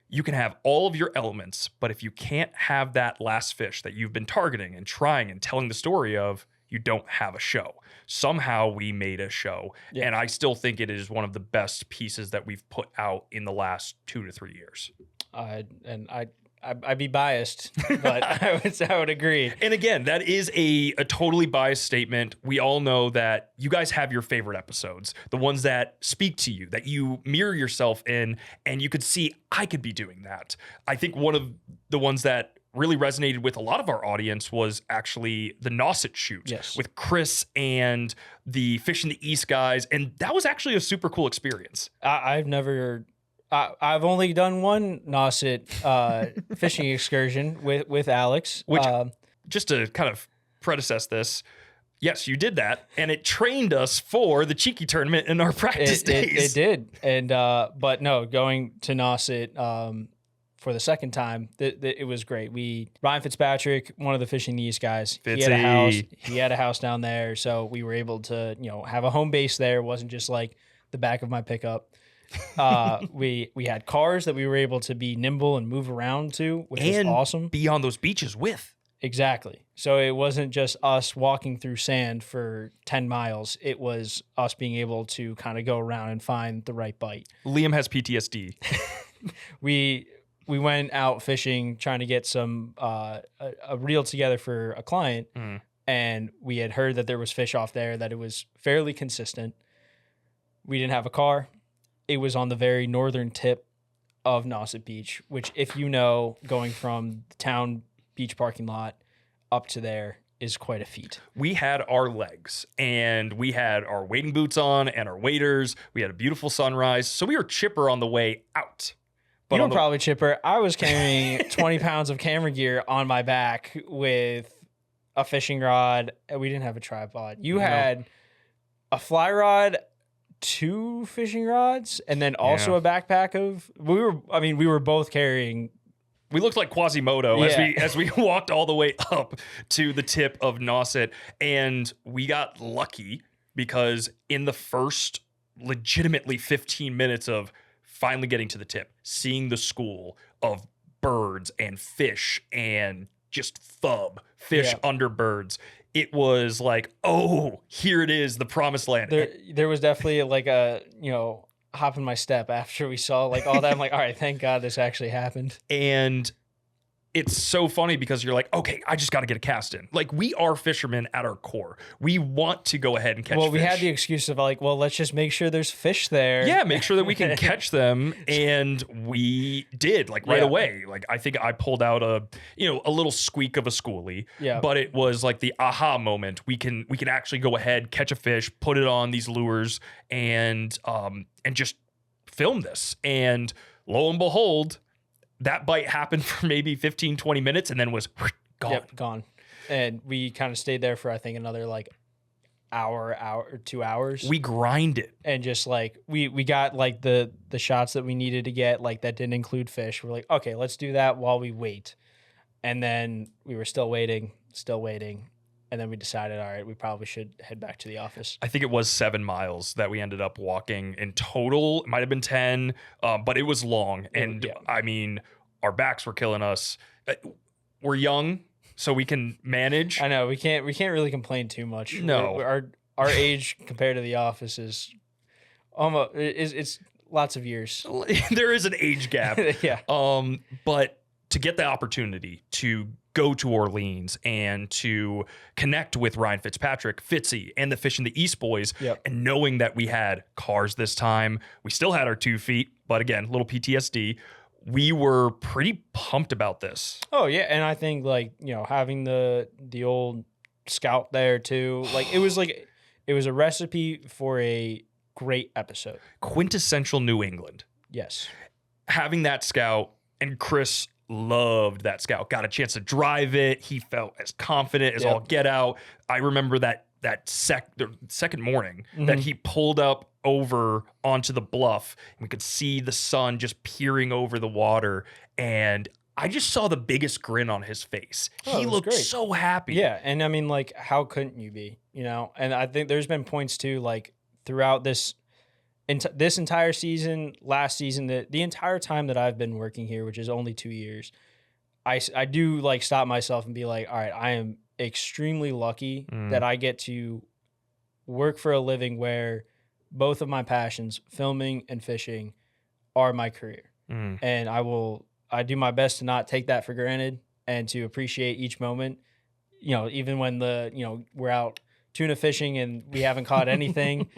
you can have all of your elements, but if you can't have that last fish that you've been targeting and trying and telling the story of, you don't have a show. Somehow we made a show. Yeah. And I still think it is one of the best pieces that we've put out in the last 2 to 3 years. I'd be biased, but I would agree. And again, that is a totally biased statement. We all know that you guys have your favorite episodes, the ones that speak to you, that you mirror yourself in, and you could see, I could be doing that. I think one of the ones that really resonated with a lot of our audience was actually the Nauset shoot with Chris and the Fish in the East guys. And that was actually a super cool experience. I've only done one Nauset fishing excursion with Alex. Which, just to kind of predecess this, yes, you did that, and it trained us for the Cheeky tournament in our practice days. It did, and but no, going to Nauset for the second time, it was great. Ryan Fitzpatrick, one of the Fishing East guys, he had a house down there, so we were able to have a home base there. It wasn't just like the back of my pickup. We had cars that we were able to be nimble and move around to, which was awesome. Be on those beaches with. Exactly. So it wasn't just us walking through sand for 10 miles. It was us being able to kind of go around and find the right bite. Liam has PTSD. We went out fishing trying to get some a reel together for a client, and we had heard that there was fish off there, that it was fairly consistent. We didn't have a car. It was on the very northern tip of Nauset Beach, which, if you know, going from the town beach parking lot up to there is quite a feet. We had our legs, and we had our wading boots on and our waders. We had a beautiful sunrise, so we were chipper on the way out. But you were probably chipper. I was carrying 20 pounds of camera gear on my back with a fishing rod. We didn't have a tripod. You had a fly rod, 2 fishing rods, and then also a backpack of. We were both carrying. We looked like Quasimodo as we walked all the way up to the tip of Nauset, and we got lucky because in the first legitimately 15 minutes of finally getting to the tip, seeing the school of birds and fish and just fish under birds. It was like, oh, here it is, the promised land. There was definitely like a, hop in my step after we saw like all that. I'm like, all right, thank God this actually happened. And it's so funny because you're like, okay, I just got to get a cast in. Like, we are fishermen at our core. We want to go ahead and catch fish. Well, we had the excuse of like, well, let's just make sure there's fish there. Yeah, make sure that we can catch them. And we did, like, right away. Like, I think I pulled out a little squeak of a schoolie. Yeah. But it was like the aha moment. We can actually go ahead, catch a fish, put it on these lures, and just film this. And lo and behold, that bite happened for maybe 15, 20 minutes and then was gone. Yep, gone. And we kind of stayed there for, I think, another like hour or 2 hours. We grinded. And just like, we got like the shots that we needed to get, like that didn't include fish. We're like, okay, let's do that while we wait. And then we were still waiting. And then we decided, all right, we probably should head back to the office. I think it was 7 miles that we ended up walking in total. It might have been 10, but it was long. And I mean, our backs were killing us. We're young, so we can manage. I know we can't really complain too much. No, our age compared to the office is almost it's lots of years. There is an age gap. Yeah. But to get the opportunity to go to Orleans and to connect with Ryan Fitzpatrick, Fitzy, and the Fish in the East boys, and knowing that we had cars this time, we still had our 2 feet, but again, a little PTSD. We were pretty pumped about this. Oh yeah, and I think like having the old Scout there too, like it was a recipe for a great episode. Quintessential New England. Yes, having that Scout, and Chris loved that Scout, got a chance to drive it. He felt as confident as all get out. I remember the second morning that he pulled up over onto the bluff and we could see the sun just peering over the water. And I just saw the biggest grin on his face. Oh, He it was looked great. so happy. Yeah, and I mean, like, how couldn't you be? You know, and I think there's been points too, like throughout this entire season, last season, the entire time that I've been working here, which is only 2 years, I do like stop myself and be like, all right, I am extremely lucky that I get to work for a living where both of my passions, filming and fishing, are my career. And I do my best to not take that for granted and to appreciate each moment. You know, even when we're out tuna fishing and we haven't caught anything,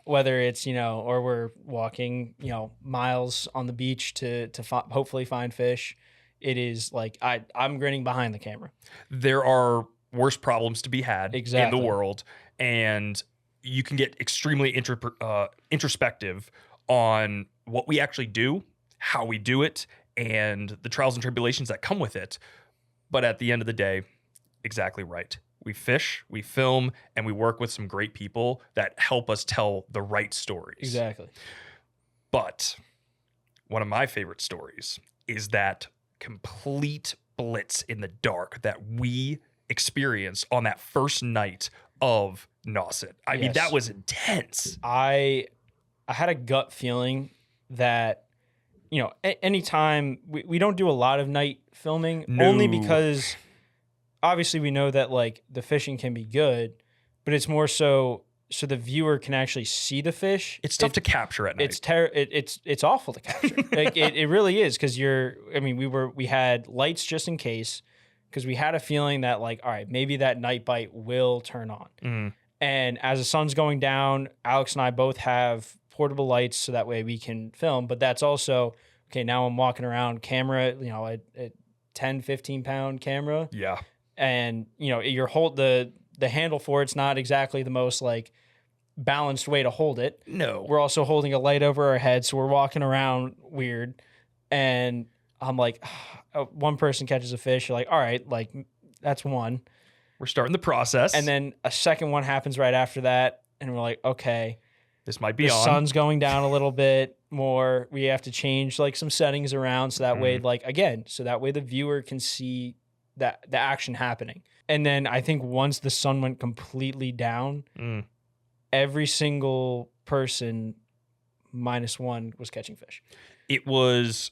whether it's, or we're walking, miles on the beach to hopefully find fish. It is like I'm grinning behind the camera. There are worse problems to be had in Exactly. the world, and you can get extremely introspective on what we actually do, how we do it, and the trials and tribulations that come with it. But at the end of the day, exactly right. We fish, we film, and we work with some great people that help us tell the right stories. Exactly. But one of my favorite stories is that complete blitz in the dark that we experienced on that first night of Nauset. I mean, that was intense. I had a gut feeling that, anytime we don't do a lot of night filming, only because obviously we know that like the fishing can be good, but it's more so the viewer can actually see the fish. It's tough to capture at night. It's awful to capture. Like it really is, because we had lights just in case, because we had a feeling that like, all right, maybe that night bite will turn on. And as the sun's going down, Alex and I both have portable lights so that way we can film. But that's also, okay, now I'm walking around camera, a 10, 15 pound camera. Yeah. And, the handle for it's not exactly the most like balanced way to hold it. No. We're also holding a light over our head, so we're walking around weird. And I'm like, one person catches a fish. You're like, all right, like that's one. We're starting the process. And then a second one happens right after that. And we're like, okay, this might be the on. sun's going down a little bit more. We have to change like some settings around so that way, so that way the viewer can see that the action happening. And then I think once the sun went completely down, every single person minus one was catching fish. It was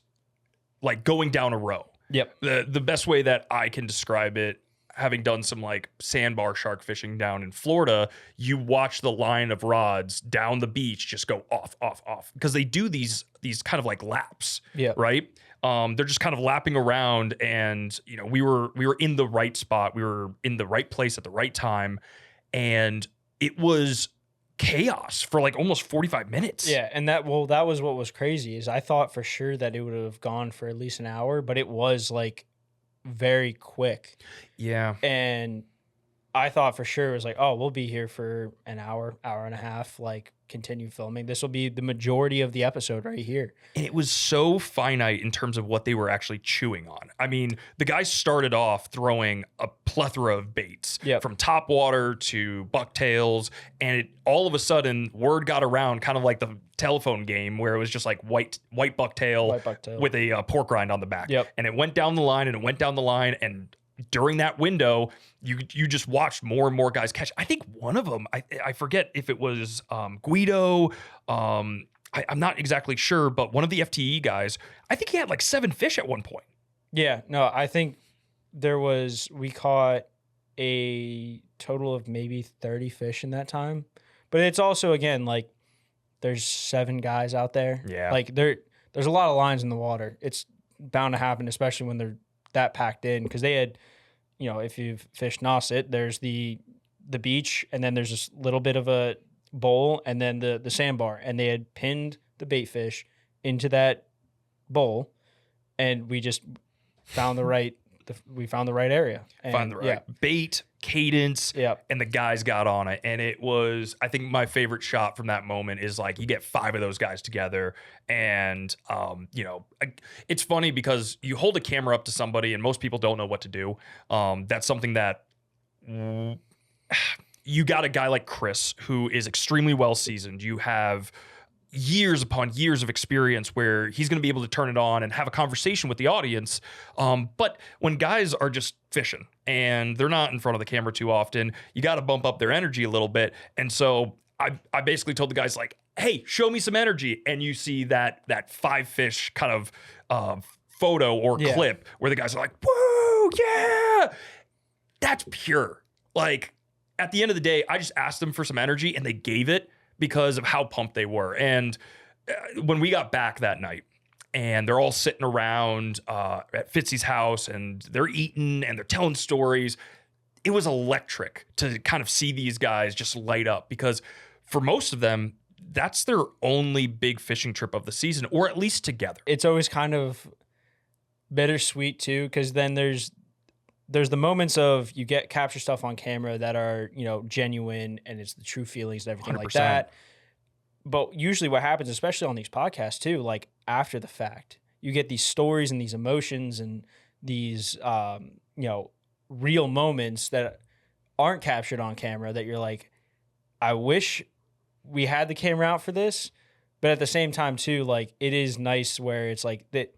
like going down a row. Yep. The best way that I can describe it, having done some like sandbar shark fishing down in Florida, you watch the line of rods down the beach just go off, off, off, because they do these kind of like laps. Yeah. Right. They're just kind of lapping around, and we were in the right spot. We were in the right place at the right time, and it was chaos for like almost 45 minutes. Yeah, and that was what was crazy, is I thought for sure that it would have gone for at least an hour, but it was like very quick. Yeah. And I thought for sure it was like, oh, we'll be here for an hour, hour and a half, like continue filming. This will be the majority of the episode right here. And it was so finite in terms of what they were actually chewing on. I mean, the guys started off throwing a plethora of baits, from topwater to bucktails, and all of a sudden word got around, kind of like the telephone game where it was just like white bucktail with a pork rind on the back. And it went down the line and it went down the line, and during that window, you just watched more and more guys catch. I think one of them, I forget if it was Guido. I'm not exactly sure, but one of the FTE guys, I think he had like 7 fish at one point. Yeah, no, I think we caught a total of maybe 30 fish in that time. But it's also, again, like there's 7 guys out there. Yeah. Like there's a lot of lines in the water. It's bound to happen, especially when they're that packed in, because they had, if you've fished Nauset, there's the beach, and then there's this little bit of a bowl, and then the sandbar, and they had pinned the bait fish into that bowl, and we just found the right area. And Find the right bait, cadence, and the guys got on it. And it was, I think my favorite shot from that moment is like you get 5 of those guys together, and it's funny because you hold a camera up to somebody and most people don't know what to do. That's something that you got a guy like Chris who is extremely well seasoned. You have years upon years of experience where he's going to be able to turn it on and have a conversation with the audience. But when guys are just fishing and they're not in front of the camera too often, you got to bump up their energy a little bit. And so I basically told the guys, like, hey, show me some energy. And you see that 5-fish kind of photo or clip where the guys are like, whoa, yeah. That's pure. Like, at the end of the day, I just asked them for some energy and they gave it because of how pumped they were. And when we got back that night and they're all sitting around at Fitzy's house and they're eating and they're telling stories, it was electric to kind of see these guys just light up, because for most of them, that's their only big fishing trip of the season, or at least together. It's always kind of bittersweet too, because then there's the moments of you get capture stuff on camera that are, you know, genuine and it's the true feelings and everything 100%. Like that. But usually what happens, especially on these podcasts too, like after the fact, you get these stories and these emotions and these, you know, real moments that aren't captured on camera that you're like, I wish we had the camera out for this. But at the same time too, like it is nice where it's like that.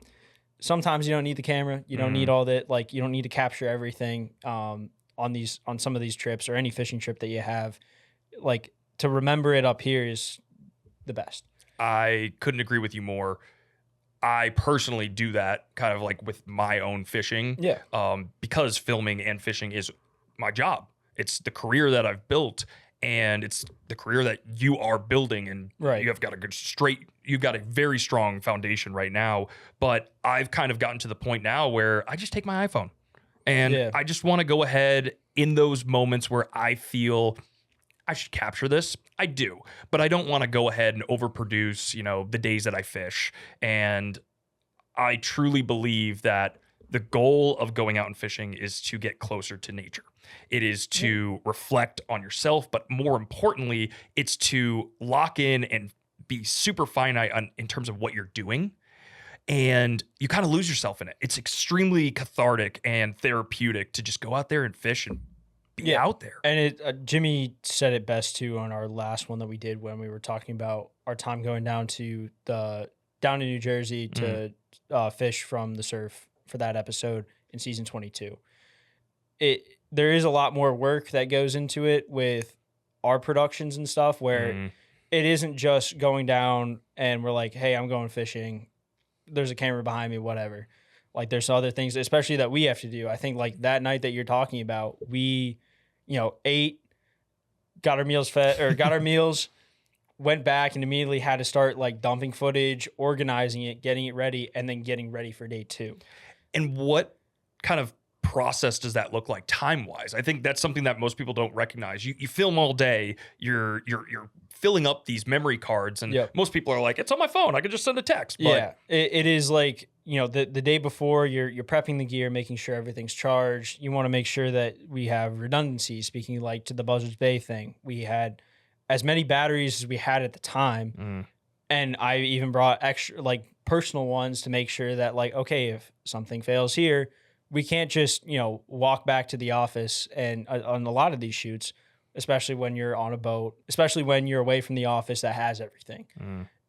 Sometimes you don't need the camera. You don't need all that. Like you don't need to capture everything on some of these trips or any fishing trip that you have. Like to remember it up here is the best. I couldn't agree with you more. I personally do that kind of like with my own fishing. Yeah. Because filming and fishing is my job. It's the career that I've built, and it's the career that you are building, and you have got you've got a very strong foundation right now. But I've kind of gotten to the point now where I just take my iPhone and I just want to go ahead in those moments where I feel I should capture this. I do, but I don't want to go ahead and overproduce, you know, the days that I fish. And I truly believe that the goal of going out and fishing is to get closer to nature. It is to reflect on yourself, but more importantly, it's to lock in and be super finite in terms of what you're doing. And you kind of lose yourself in it. It's extremely cathartic and therapeutic to just go out there and fish and be out there. And Jimmy said it best too on our last one that we did when we were talking about our time going down to New Jersey to fish from the surf for that episode in season 22. There is a lot more work that goes into it with our productions and stuff where it isn't just going down and we're like, hey, I'm going fishing. There's a camera behind me, whatever. Like there's other things, especially that we have to do. I think like that night that you're talking about, we, you know, ate, got our meals, went back and immediately had to start like dumping footage, organizing it, getting it ready, and then getting ready for day 2. And what kind of process does that look like time-wise? I think that's something that most people don't recognize. You film all day, you're filling up these memory cards, and most people are like, it's on my phone, I could just send a text. But it is like, you know, the day before you're prepping the gear, making sure everything's charged. You want to make sure that we have redundancy. Speaking like to the Buzzards Bay thing, we had as many batteries as we had at the time. And I even brought extra like personal ones to make sure that like, okay, if something fails here, we can't just, you know, walk back to the office. And on a lot of these shoots, especially when you're on a boat, especially when you're away from the office that has everything.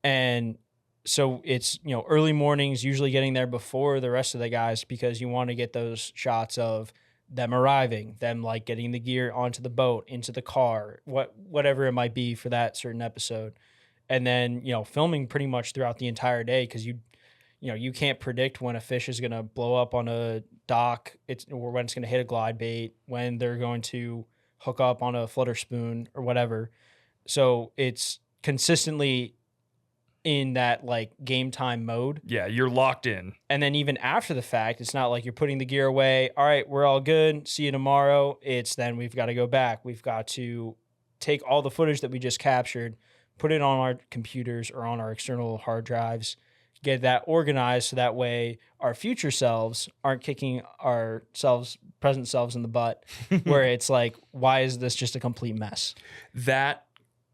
And so it's, you know, early mornings, usually getting there before the rest of the guys, because you want to get those shots of them arriving, them like getting the gear onto the boat, into the car, whatever it might be for that certain episode. And then, you know, filming pretty much throughout the entire day, because you can't predict when a fish is going to blow up on a dock, or when it's going to hit a glide bait, when they're going to hook up on a flutter spoon or whatever. So it's consistently in that like game time mode. Yeah, you're locked in. And then even after the fact, it's not like you're putting the gear away. All right, we're all good. See you tomorrow. It's then we've got to go back. We've got to take all the footage that we just captured, put it on our computers or on our external hard drives, get that organized so that way our future selves aren't kicking our present selves in the butt where it's like, why is this just a complete mess? That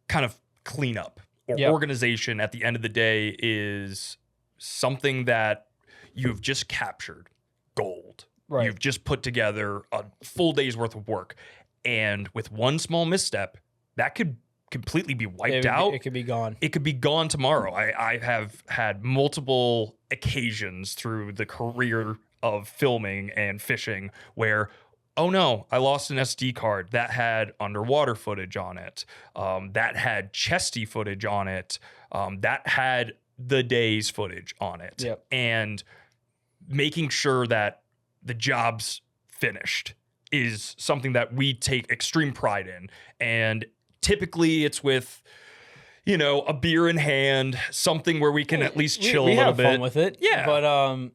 kind of cleanup or organization at the end of the day is something that you've just captured gold. Right. You've just put together a full day's worth of work. And with one small misstep, that could completely be wiped out. It could be gone. It could be gone tomorrow. I have had multiple occasions through the career of filming and fishing where, oh no, I lost an SD card that had underwater footage on it, that had chesty footage on it, that had the day's footage on it. Yep. And making sure that the job's finished is something that we take extreme pride in. And typically it's with, you know, a beer in hand, something where we can at least chill a little have bit. Fun with it. Yeah. But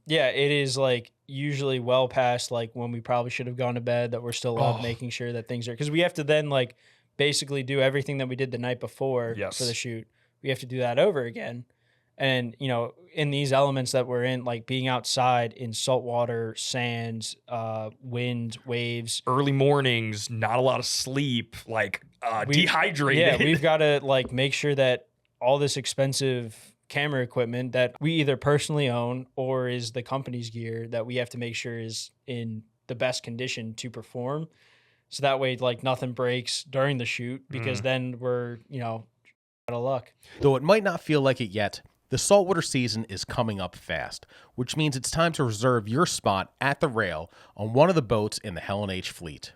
yeah, it is like usually well past like when we probably should have gone to bed, that we're still up making sure that things are, because we have to then like basically do everything that we did the night before for the shoot. We have to do that over again. And, you know, in these elements that we're in, like being outside in saltwater, sands, wind, waves. Early mornings, not a lot of sleep, like dehydrated. Yeah, we've got to like make sure that all this expensive camera equipment that we either personally own or is the company's gear, that we have to make sure is in the best condition to perform. So that way, like nothing breaks during the shoot, because then we're, you know, out of luck. Though it might not feel like it yet, the saltwater season is coming up fast, which means it's time to reserve your spot at the rail on one of the boats in the Helen H fleet.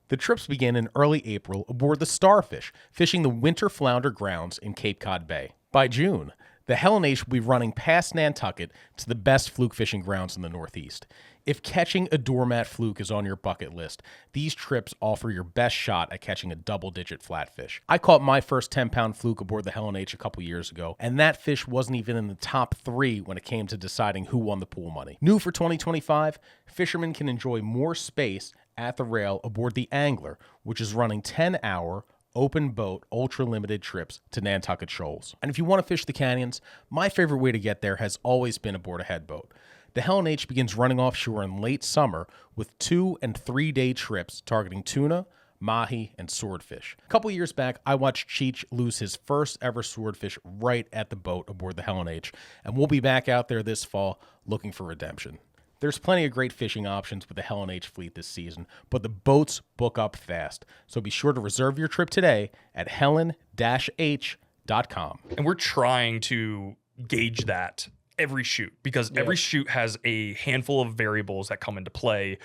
The trips begin in early April aboard the Starfish, fishing the winter flounder grounds in Cape Cod Bay. By June, the Helen H will be running past Nantucket to the best fluke fishing grounds in the Northeast. If catching a doormat fluke is on your bucket list, these trips offer your best shot at catching a double-digit flatfish. I caught my first 10-pound fluke aboard the Helen H a couple years ago, and that fish wasn't even in the top 3 when it came to deciding who won the pool money. New for 2025, fishermen can enjoy more space at the rail aboard the Angler, which is running 10-hour, open boat, ultra limited trips to Nantucket Shoals. And if you want to fish the canyons, my favorite way to get there has always been aboard a headboat. The Helen H begins running offshore in late summer with 2- and 3-day trips targeting tuna, mahi, and swordfish. A couple years back, I watched Cheech lose his first ever swordfish right at the boat aboard the Helen H, and we'll be back out there this fall looking for redemption. There's plenty of great fishing options with the Helen H fleet this season, but the boats book up fast. So be sure to reserve your trip today at helen-h.com. And we're trying to gauge that every shoot, because every shoot has a handful of variables that come into play.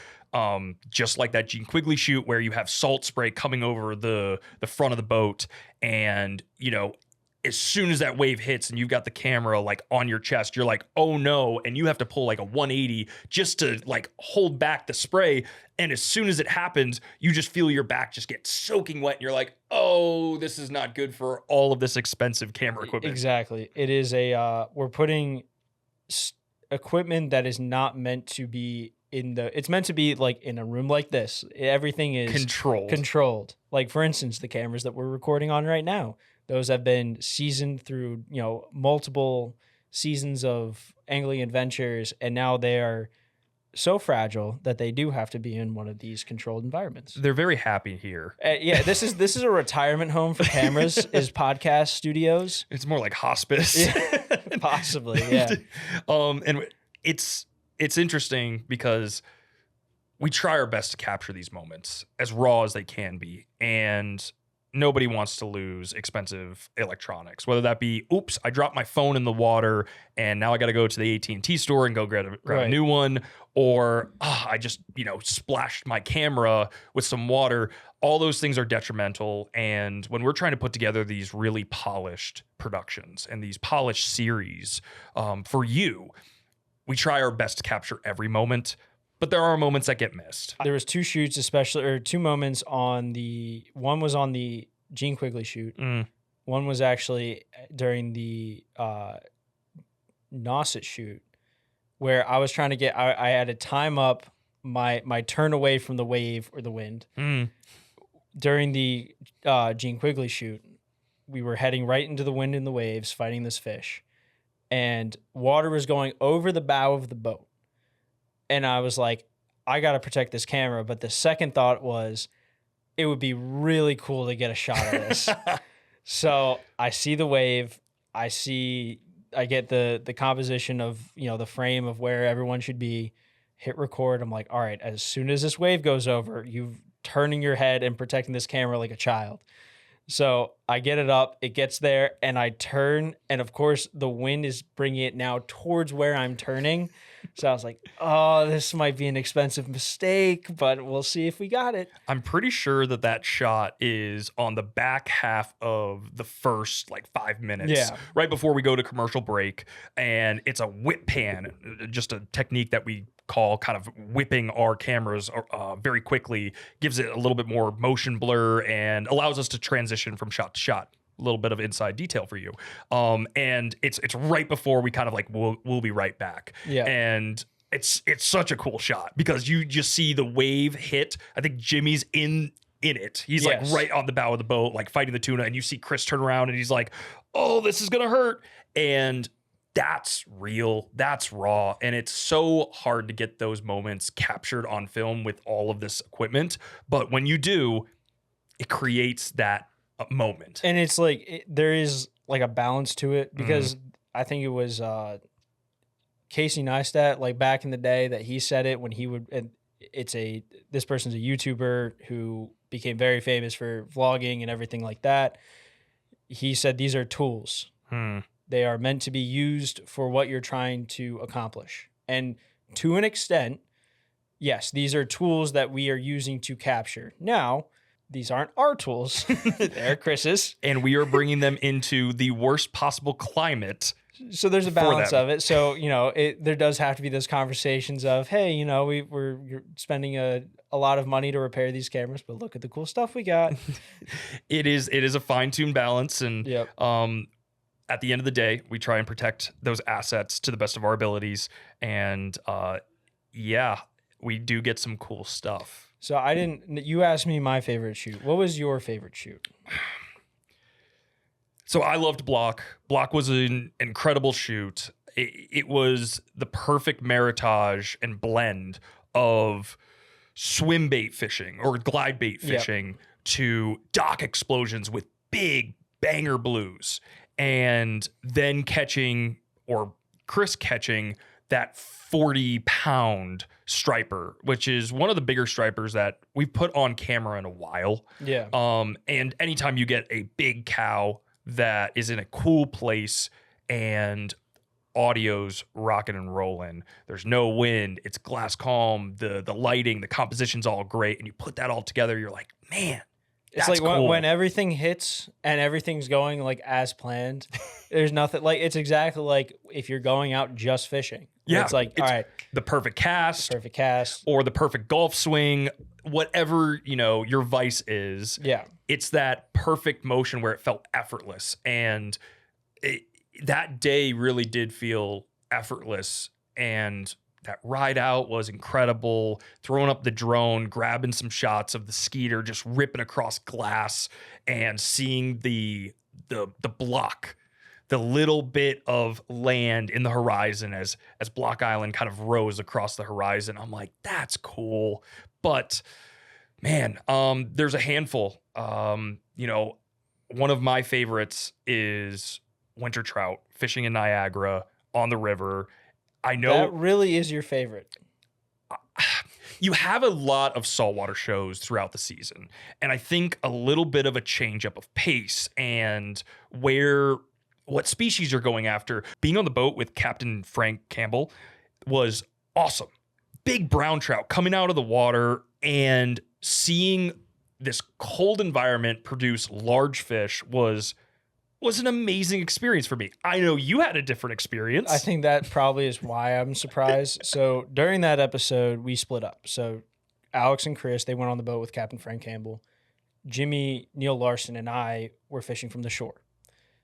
Just like that Gene Quigley shoot where you have salt spray coming over the front of the boat, and, you know, as soon as that wave hits and you've got the camera like on your chest, you're like, oh no. And you have to pull like a 180 just to like hold back the spray. And as soon as it happens, you just feel your back just get soaking wet. And you're like, oh, this is not good for all of this expensive camera equipment. Exactly. It is we're putting equipment that is not meant to be it's meant to be like in a room like this. Everything is controlled. Like for instance, the cameras that we're recording on right now, those have been seasoned through, you know, multiple seasons of angling adventures, and now they are so fragile that they do have to be in one of these controlled environments. They're very happy here. Yeah, this is a retirement home for cameras. Is podcast studios. It's more like hospice. Possibly, yeah. And it's interesting because we try our best to capture these moments as raw as they can be, and nobody wants to lose expensive electronics, whether that be, oops, I dropped my phone in the water and now I got to go to the AT&T store and go grab a new one, or I just, you know, splashed my camera with some water. All those things are detrimental. And when we're trying to put together these really polished productions and these polished series for you, we try our best to capture every moment. But there are moments that get missed. There was 2 shoots, or 2 moments one was on the Gene Quigley shoot. One was actually during the Nauset shoot, where I was trying to I had to time up my turn away from the wave or the wind. During the Gene Quigley shoot, we were heading right into the wind and the waves, fighting this fish. And water was going over the bow of the boat. And I was like, I got to protect this camera. But the second thought was, it would be really cool to get a shot of this. So I see the wave. I get the composition of, you know, the frame of where everyone should be. Hit record. I'm like, all right, as soon as this wave goes over, you're turning your head and protecting this camera like a child. So I get it up, it gets there, and I turn, and of course the wind is bringing it now towards where I'm turning. So I was like, oh, this might be an expensive mistake, but we'll see if we got it. I'm pretty sure that shot is on the back half of the first 5 minutes, right before we go to commercial break. And it's a whip pan, just a technique that we call kind of whipping our cameras very quickly, gives it a little bit more motion blur and allows us to transition from shot to shot. A little bit of inside detail for you. And it's right before we kind of we'll be right back. Yeah. And it's such a cool shot because you just see the wave hit. I think Jimmy's in it. He's right on the bow of the boat, fighting the tuna, and you see Chris turn around and he's like, oh, this is gonna hurt. And that's real, that's raw, and it's so hard to get those moments captured on film with all of this equipment. But when you do, it creates that moment. And it's there is a balance to it because I think it was Casey Neistat, back in the day, that he said it when he would, and this person's a YouTuber who became very famous for vlogging and everything like that. He said these are tools. They are meant to be used for what you're trying to accomplish. And to an extent, yes, these are tools that we are using to capture. Now, these aren't our tools. They're Chris's. And we are bringing them into the worst possible climate. So there's a balance of it. So, there does have to be those conversations of, hey, you're spending a lot of money to repair these cameras, but look at the cool stuff we got. It is a fine-tuned balance. And at the end of the day, we try and protect those assets to the best of our abilities. And we do get some cool stuff. So you asked me my favorite shoot. What was your favorite shoot? So I loved Block. Block was an incredible shoot. It was the perfect marriage and blend of swim bait fishing or glide bait fishing to dock explosions with big banger blues, and then Chris catching that 40-pound striper, which is one of the bigger stripers that we've put on camera in a while. Yeah. And anytime you get a big cow that is in a cool place and audio's rocking and rolling, there's no wind, it's glass calm, the lighting, the composition's all great, and you put that all together, you're like, man, it's that's cool. when everything hits and everything's going as planned, there's nothing it's exactly like if you're going out just fishing. Yeah. It's all right, the perfect cast or the perfect golf swing, whatever, your vice is. Yeah. It's that perfect motion where it felt effortless. And that day really did feel effortless. And that ride out was incredible. Throwing up the drone, grabbing some shots of the skeeter, just ripping across glass and seeing the block, the little bit of land in the horizon as Block Island kind of rose across the horizon. I'm like, that's cool. But man, there's a handful. One of my favorites is winter trout fishing in Niagara on the river. I know that really is your favorite. You have a lot of saltwater shows throughout the season, and I think a little bit of a change up of pace and what species you're going after. Being on the boat with Captain Frank Campbell was awesome. Big brown trout coming out of the water and seeing this cold environment produce large fish was an amazing experience for me. I know you had a different experience. I think that probably is why I'm surprised. So during that episode, we split up. So Alex and Chris, they went on the boat with Captain Frank Campbell. Jimmy, Neil Larson, and I were fishing from the shore.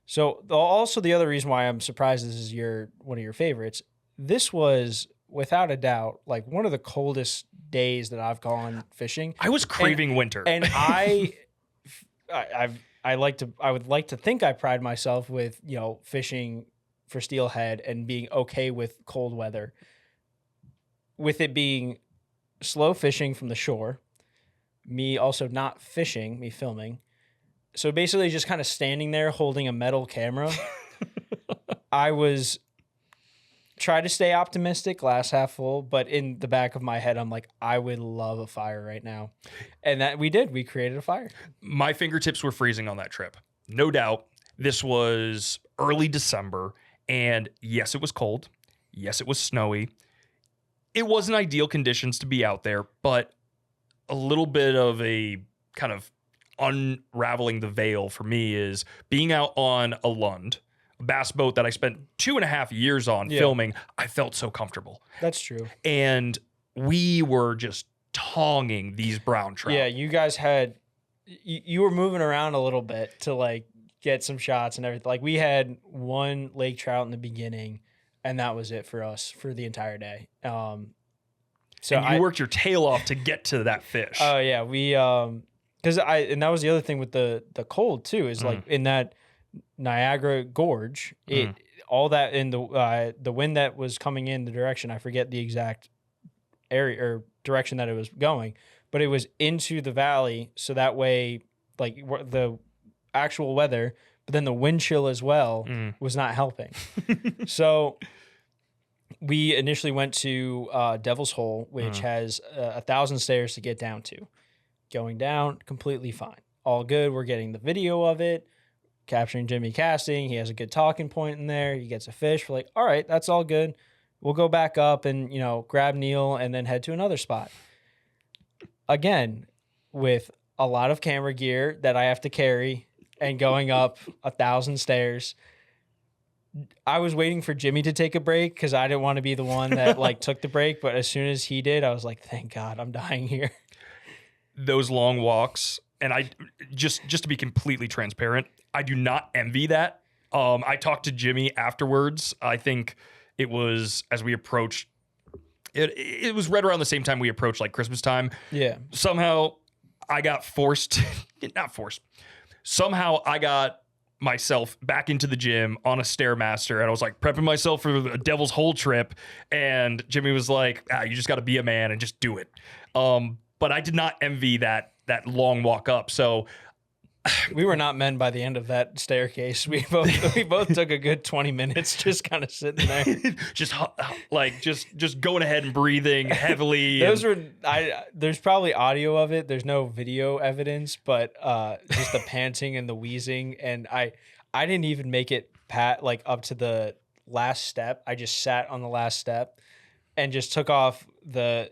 So also the other reason why I'm surprised this is one of your favorites, this was without a doubt one of the coldest days that I've gone fishing. I was craving winter. And I would like to think I pride myself with, fishing for steelhead and being okay with cold weather. With it being slow fishing from the shore, me also not fishing, me filming. So basically just kind of standing there holding a metal camera. I was try to stay optimistic, glass half full, but in the back of my head, I'm like, I would love a fire right now. And that we did. We created a fire. My fingertips were freezing on that trip. No doubt. This was early December. And yes, it was cold. Yes, it was snowy. It wasn't ideal conditions to be out there, but a little bit of a kind of unraveling the veil for me is being out on a Lund, a bass boat that I spent 2.5 years on filming. I felt so comfortable. That's true. And we were just tonging these brown trout. Yeah, you guys had, you were moving around a little bit to like get some shots and everything. Like we had one lake trout in the beginning, and that was it for us for the entire day. So and you worked your tail off to get to that fish. Oh yeah, we and that was the other thing with the cold too, is like in that Niagara Gorge, all that in the wind that was coming in the direction, I forget the exact area or direction that it was going, but it was into the valley, so that way like the actual weather, but then the wind chill as well was not helping. So we initially went to Devil's Hole, which has 1,000 stairs to get down to. Going down, completely fine. All good. We're getting the video of it, capturing Jimmy casting. He has a good talking point in there. He gets a fish. We're like, all right, that's all good. We'll go back up and, grab Neil and then head to another spot. Again, with a lot of camera gear that I have to carry and going up 1,000 stairs. I was waiting for Jimmy to take a break because I didn't want to be the one that like took the break. But as soon as he did, I was like, thank God, I'm dying here. Those long walks, and I just to be completely transparent, I do not envy that. I talked to Jimmy afterwards. I think it was as we approached. It was right around the same time we approached like Christmas time. Yeah. Somehow I got not forced. Somehow I got myself back into the gym on a Stairmaster, and I was like prepping myself for a Devil's Hole trip, and Jimmy was like, you just got to be a man and just do it. But I did not envy that long walk up. So we were not men by the end of that staircase. We both took a good 20 minutes just kind of sitting there. just going ahead and breathing heavily. There's probably audio of it. There's no video evidence, but just the panting and the wheezing. And I didn't even make it up to the last step. I just sat on the last step and just took off the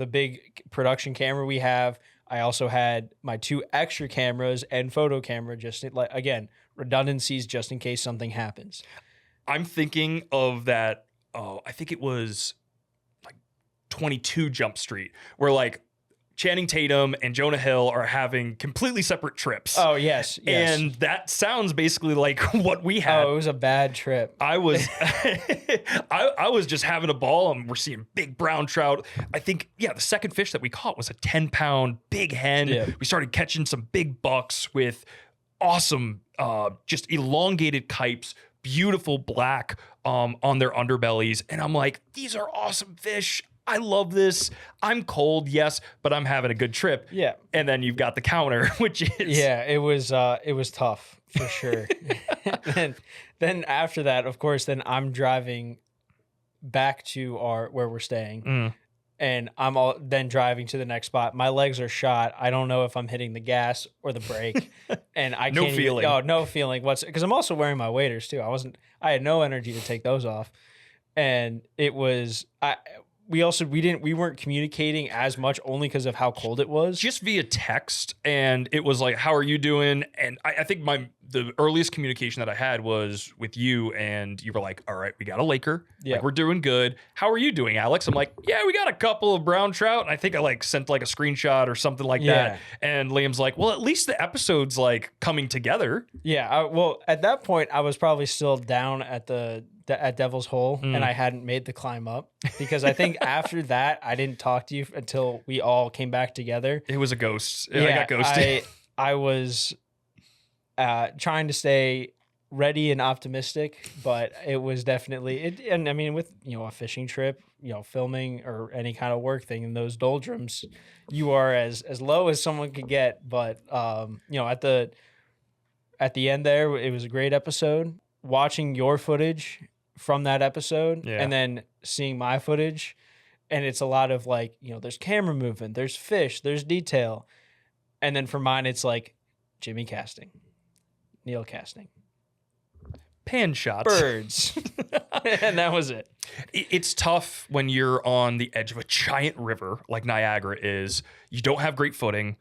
big production camera we have. I also had my 2 extra cameras and photo camera, just like, again, redundancies just in case something happens. I'm thinking of that. Oh, I think it was like 22 Jump Street, where like Channing Tatum and Jonah Hill are having completely separate trips. Oh, yes. And that sounds basically like what we had. Oh, it was a bad trip. I was I was just having a ball, and we're seeing big brown trout. I think, the second fish that we caught was a 10-pound big hen. Yeah. We started catching some big bucks with awesome, just elongated kipes, beautiful black on their underbellies. And I'm like, these are awesome fish. I love this. I'm cold, yes, but I'm having a good trip. Yeah. And then you've got the counter, which is it was tough for sure. and then after that, of course, then I'm driving back to where we're staying. And I'm then driving to the next spot. My legs are shot. I don't know if I'm hitting the gas or the brake. And I can't no feeling because I'm also wearing my waders too. I had no energy to take those off. And it was we weren't communicating as much only because of how cold it was. Just via text, and it was like, how are you doing? And I think the earliest communication that I had was with you, and you were like, all right, we got a Laker. Yeah. Like, we're doing good. How are you doing, Alex? I'm like, yeah, we got a couple of brown trout. And I think I sent a screenshot or something like that. And Liam's like, well, at least the episode's coming together. Yeah. Well, at that point, I was probably still down at Devil's Hole, and I hadn't made the climb up, because I think after that I didn't talk to you until we all came back together. It was a ghost. I got ghosted. I was trying to stay ready and optimistic, but it was definitely and I mean, with a fishing trip, filming or any kind of work thing in those doldrums, you are as low as someone could get. But at the end there, it was a great episode. Watching your footage from that episode Yeah. and then seeing my footage. And it's a lot of like, there's camera movement, there's fish, there's detail. And then for mine, it's like Jimmy casting, Neil casting, Pan shots. birds. And that was it. It's tough when you're on the edge of a giant river like Niagara is. You don't have great footing.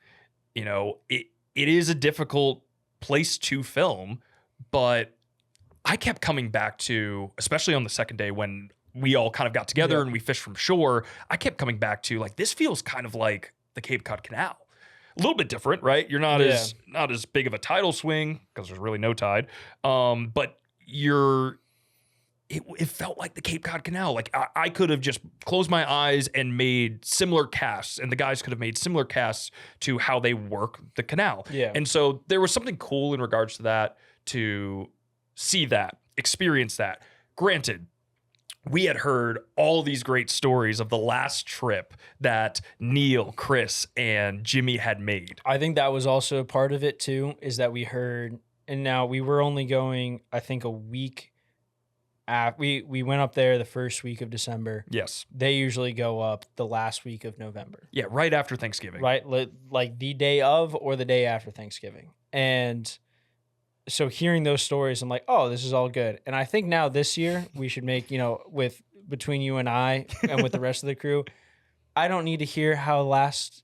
It is a difficult place to film, but I kept coming back to, especially on the second day when we all kind of got together and we fished from shore, I kept coming back to like, this feels kind of like the Cape Cod Canal. A little bit different, right? You're not as big of a tidal swing because there's really no tide. But it felt like the Cape Cod Canal. Like I could have just closed my eyes and made similar casts, and the guys could have made similar casts to how they work the canal. Yeah. And so there was something cool in regards to that, to see that, experience that. Granted, we had heard all these great stories of the last trip that Neil, Chris, and Jimmy had made. I think that was also a part of it too, is that we heard, and now we were only going, I think, a week. We went up there the first week of December. Yes. They usually go up the last week of November. Yeah, right after Thanksgiving. Right? Like the day of or the day after Thanksgiving. And so hearing those stories, I'm like, oh, this is all good. And I think now this year we should make, between you and I and with the rest of the crew, I don't need to hear how last,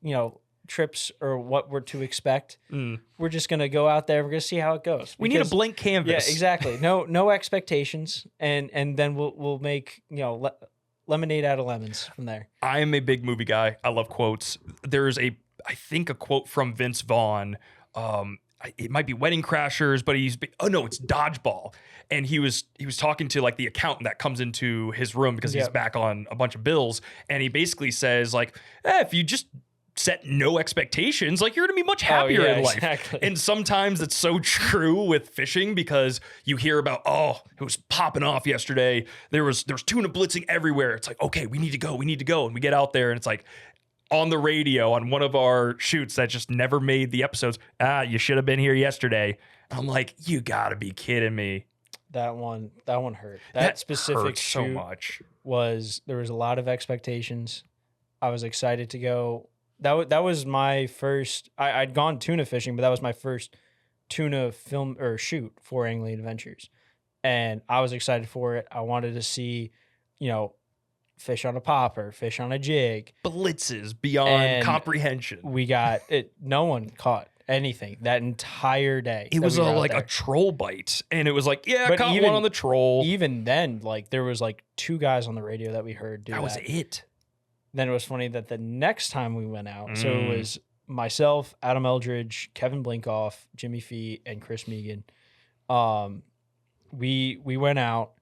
trips or what we're to expect. We're just going to go out there. We're going to see how it goes. We need a blank canvas. Yeah, exactly. No expectations. And then we'll make, lemonade out of lemons from there. I am a big movie guy. I love quotes. There's I think a quote from Vince Vaughn. It might be Wedding Crashers, but it's Dodgeball. And he was talking to like the accountant that comes into his room because he's back on a bunch of bills. And he basically says like, if you just set no expectations, like you're gonna be much happier in life. Exactly. And sometimes it's so true with fishing because you hear about, it was popping off yesterday. There was tuna blitzing everywhere. It's like, okay, we need to go. And we get out there and it's like on the radio on one of our shoots that just never made the episodes. You should have been here yesterday. I'm like, you gotta be kidding me. That one hurt. That specific hurt so shoot much. there was a lot of expectations. I was excited to go. That was my first. I'd gone tuna fishing, but that was my first tuna film or shoot for Angling Adventures, and I was excited for it. I wanted to see, fish on a popper, fish on a jig, Blitzes beyond comprehension. We got it. No one caught anything that entire day. It was a troll bite, and it was like, I caught one on the troll. Even then, like there was like 2 guys on the radio that we heard do that. That was it. Then it was funny that the next time we went out, so it was myself, Adam Eldridge, Kevin Blinkoff, Jimmy Fee, and Chris Megan. We went out,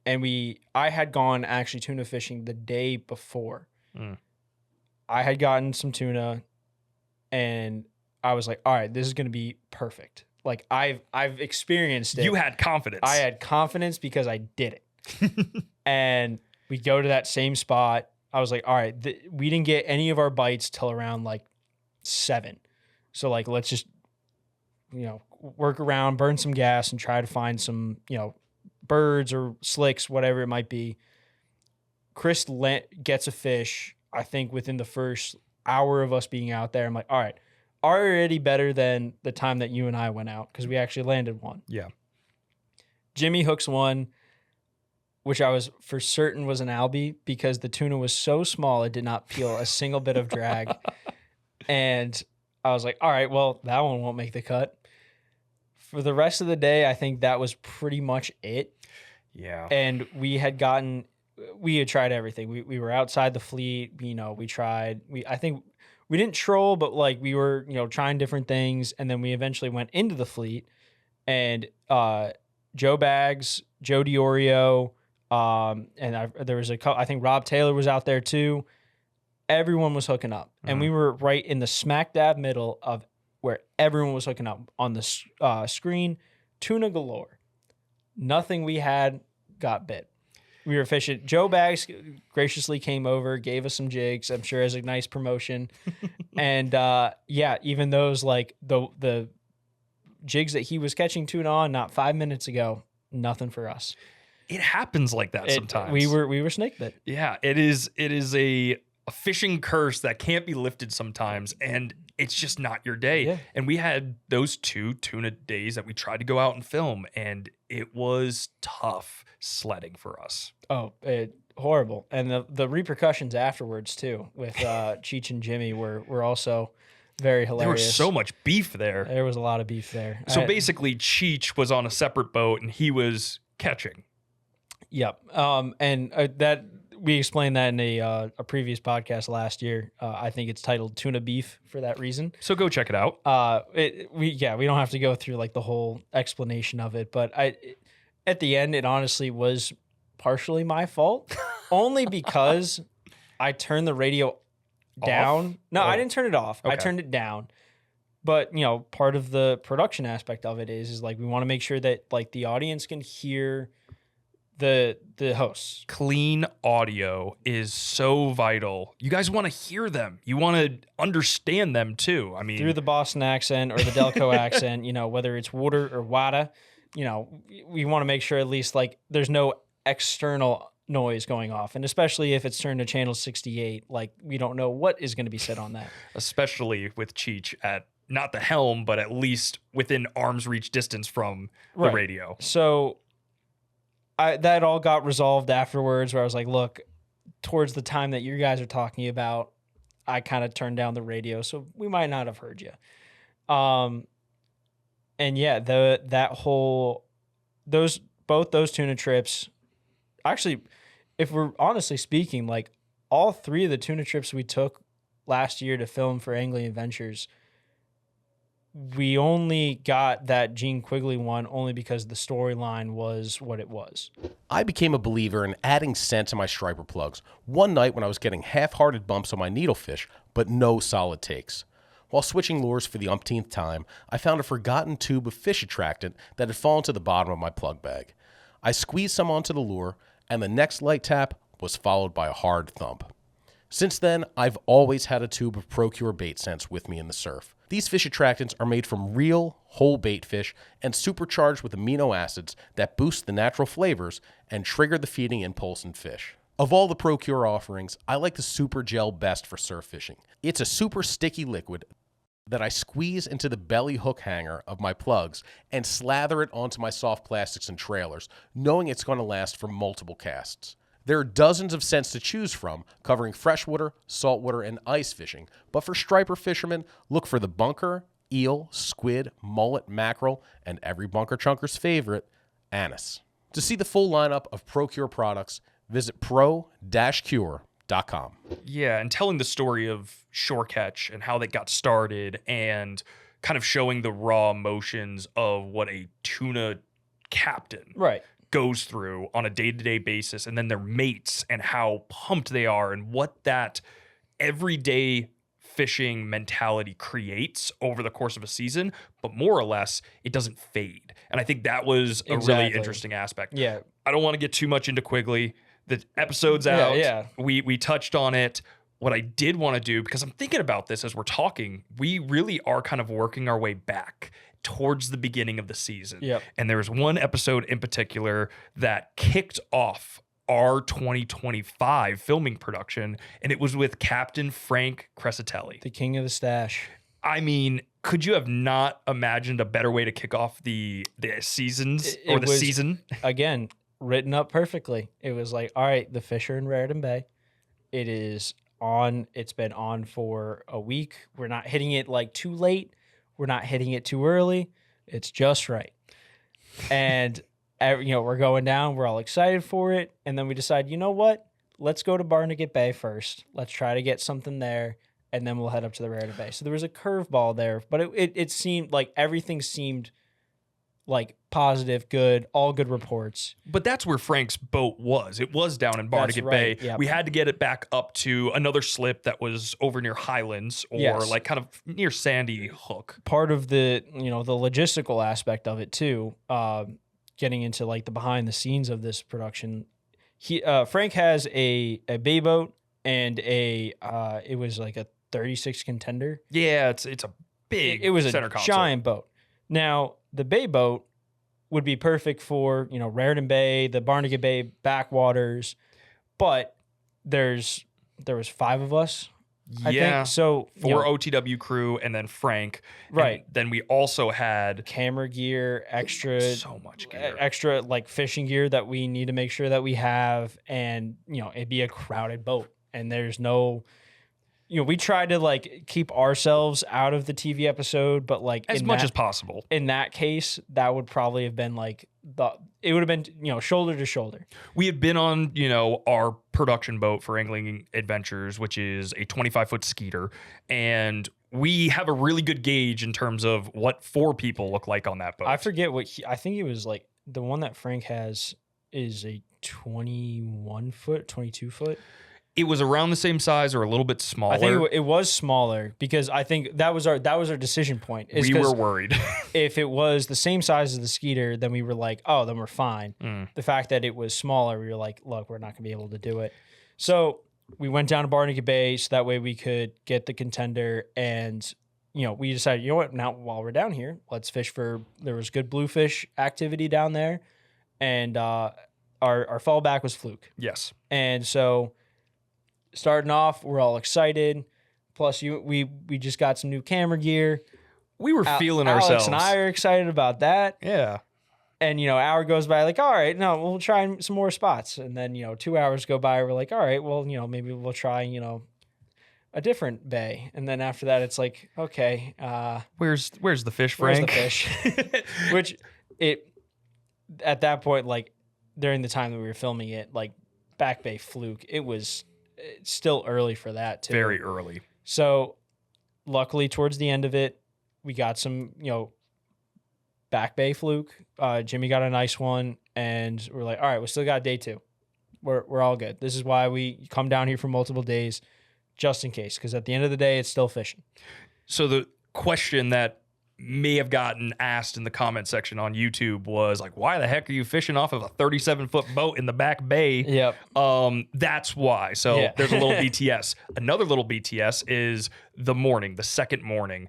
and I had gone actually tuna fishing the day before. I had gotten some tuna, and I was like, all right, this is going to be perfect. Like I've experienced it. You had confidence. I had confidence because I did it. And we go to that same spot. I was like, all right, we didn't get any of our bites till around like 7. So like, let's just, work around, burn some gas and try to find some, birds or slicks, whatever it might be. Chris gets a fish, I think within the first hour of us being out there. I'm like, all right, already better than the time that you and I went out because we actually landed one. Yeah. Jimmy hooks one, which I was for certain was an albie because the tuna was so small it did not feel a single bit of drag. And I was like, all right, well, that one won't make the cut. For the rest of the day, I think that was pretty much it. Yeah. And we had tried everything. We were outside the fleet, I think we didn't troll, but like we were, trying different things. And then we eventually went into the fleet and Joe Baggs, Joe DiOrio, and there was I think Rob Taylor was out there too. Everyone was hooking up, and we were right in the smack dab middle of where everyone was hooking up on the screen. Tuna galore. Nothing we had got bit. We were fishing. Joe Baggs graciously came over, gave us some jigs, I'm sure as a nice promotion. And even those like the jigs that he was catching tuna on not 5 minutes ago, nothing for us. it happens like that sometimes. We were snake bit. Yeah, it is a fishing curse that can't be lifted sometimes, and it's just not your day. Yeah. And we had those 2 tuna days that we tried to go out and film, and it was tough sledding for us. Oh, horrible. And the repercussions afterwards too with Cheech and Jimmy were also very hilarious. There was so much beef there. There was a lot of beef there. So basically, Cheech was on a separate boat, and he was catching. Yep. And that we explained that in a previous podcast last year. I think it's titled Tuna Beef for that reason. So go check it out. We don't have to go through like the whole explanation of it, but at the end, it honestly was partially my fault, only because I turned the radio down. Off? No, Oh. I didn't turn it off. I Okay. turned it down. But part of the production aspect of it is like we want to make sure that like the audience can hear the hosts. Clean audio is so vital. You guys want to hear them. You want to understand them too. I mean, Through the Boston accent or the Delco accent, whether it's water or wada, we want to make sure at least like there's no external noise going off. And especially if it's turned to channel 68, like we don't know what is going to be said on that. especially with Cheech at not the helm, but at least within arm's reach distance from the Right. radio. So that all got resolved afterwards where I was like, look, towards the time that you guys are talking about, I kind of turned down the radio, so we might not have heard you. And yeah, both those tuna trips, actually, if we're honestly speaking, like all 3 of the tuna trips we took last year to film for Angling Adventures, we only got that Gene Quigley one only because the storyline was what it was. I became a believer in adding scent to my striper plugs one night when I was getting half-hearted bumps on my needlefish, but no solid takes. While switching lures for the umpteenth time, I found a forgotten tube of fish attractant that had fallen to the bottom of my plug bag. I squeezed some onto the lure, and the next light tap was followed by a hard thump. Since then, I've always had a tube of Procure bait scents with me in the surf. These fish attractants are made from real, whole bait fish and supercharged with amino acids that boost the natural flavors and trigger the feeding impulse in fish. Of all the Procure offerings, I like the Super Gel best for surf fishing. It's a super sticky liquid that I squeeze into the belly hook hanger of my plugs and slather it onto my soft plastics and trailers, knowing it's going to last for multiple casts. There are dozens of scents to choose from, covering freshwater, saltwater, and ice fishing. But for striper fishermen, look for the bunker, eel, squid, mullet, mackerel, and every bunker chunker's favorite, anise. To see the full lineup of Procure products, visit pro-cure.com. Yeah, and telling the story of shore catch and how they got started and kind of showing the raw emotions of what a tuna captain goes through on a day-to-day basis, and then their mates and how pumped they are and what that everyday fishing mentality creates over the course of a season, but more or less it doesn't fade. And I think that was a really interesting aspect. Yeah. I don't want to get too much into Quigley. The episode's out. Yeah. We touched on it. What I did want to do, because I'm thinking about this as we're talking, we really are kind of working our way back towards the beginning of the season. Yep. And there was one episode in particular that kicked off our 2025 filming production, and it was with Captain Frank Cresetelli, the king of the stash. I mean, could you have not imagined a better way to kick off the seasons or the season? Again, written up perfectly. It was like, all right, the fish are in Raritan Bay. It is on. It's been on for a week. We're not hitting it like too late. We're not hitting it too early. It's just right. And, we're going down. We're all excited for it. And then we decide, you know what? Let's go to Barnegat Bay first. Let's try to get something there. And then we'll head up to the Raritan Bay. So there was a curveball there. But it seemed like everything seemed like positive, good, all good reports. But that's where Frank's boat was. It was down in Barnegat Bay. Yep. We had to get it back up to another slip that was over near Highlands or like kind of near Sandy Hook. Part of the, the logistical aspect of it too, getting into like the behind the scenes of this production. Frank has a bay boat and it was like a 36 contender. Yeah, it's a big it was center a console. giant boat. Now, the bay boat would be perfect for, Raritan Bay, the Barnegat Bay backwaters, but there was 5 of us. I think. So 4 OTW crew and then Frank. Right. And then we also had camera gear, so much gear. extra like fishing gear that we need to make sure that we have. And, it'd be a crowded boat and there's no, we tried to like keep ourselves out of the TV episode, but like as much as possible. In that case, that would probably have been like it would have been, shoulder to shoulder. We had been on, our production boat for Angling Adventures, which is a 25-foot skeeter. And we have a really good gauge in terms of what 4 people look like on that boat. I forget I think it was like the one that Frank has is a 21-foot, 22-foot. It was around the same size or a little bit smaller. I think it was smaller because I think that was our decision point. We were worried. If it was the same size as the skeeter, then we were like, oh, then we're fine. The fact that it was smaller, we were like, look, we're not going to be able to do it. So we went down to Barnegat Bay so that way we could get the contender. And, we decided, what, now while we're down here, let's fish there was good bluefish activity down there. And our fallback was fluke. Yes. And so starting off, we're all excited. Plus, we just got some new camera gear. We were feeling Alex ourselves. And I are excited about that. Yeah. And, hour goes by, like, all right, no, we'll try some more spots. And then, 2 hours go by, we're like, all right, well, maybe we'll try, a different bay. And then after that, it's like, okay. Where's the fish, Frank? Where's the fish? Which, at that point, like, during the time that we were filming it, like, Back Bay fluke, it's still early for that, too. Very early. So, luckily, towards the end of it, we got some, Back Bay fluke. Jimmy got a nice one, and we're like, all right, we still got day 2. We're all good. This is why we come down here for multiple days, just in case, because at the end of the day, it's still fishing. So the question that may have gotten asked in the comment section on YouTube was like, why the heck are you fishing off of a 37-foot boat in the Back Bay? Yep. That's why. So Yeah. There's a little BTS. Another little BTS is the second morning.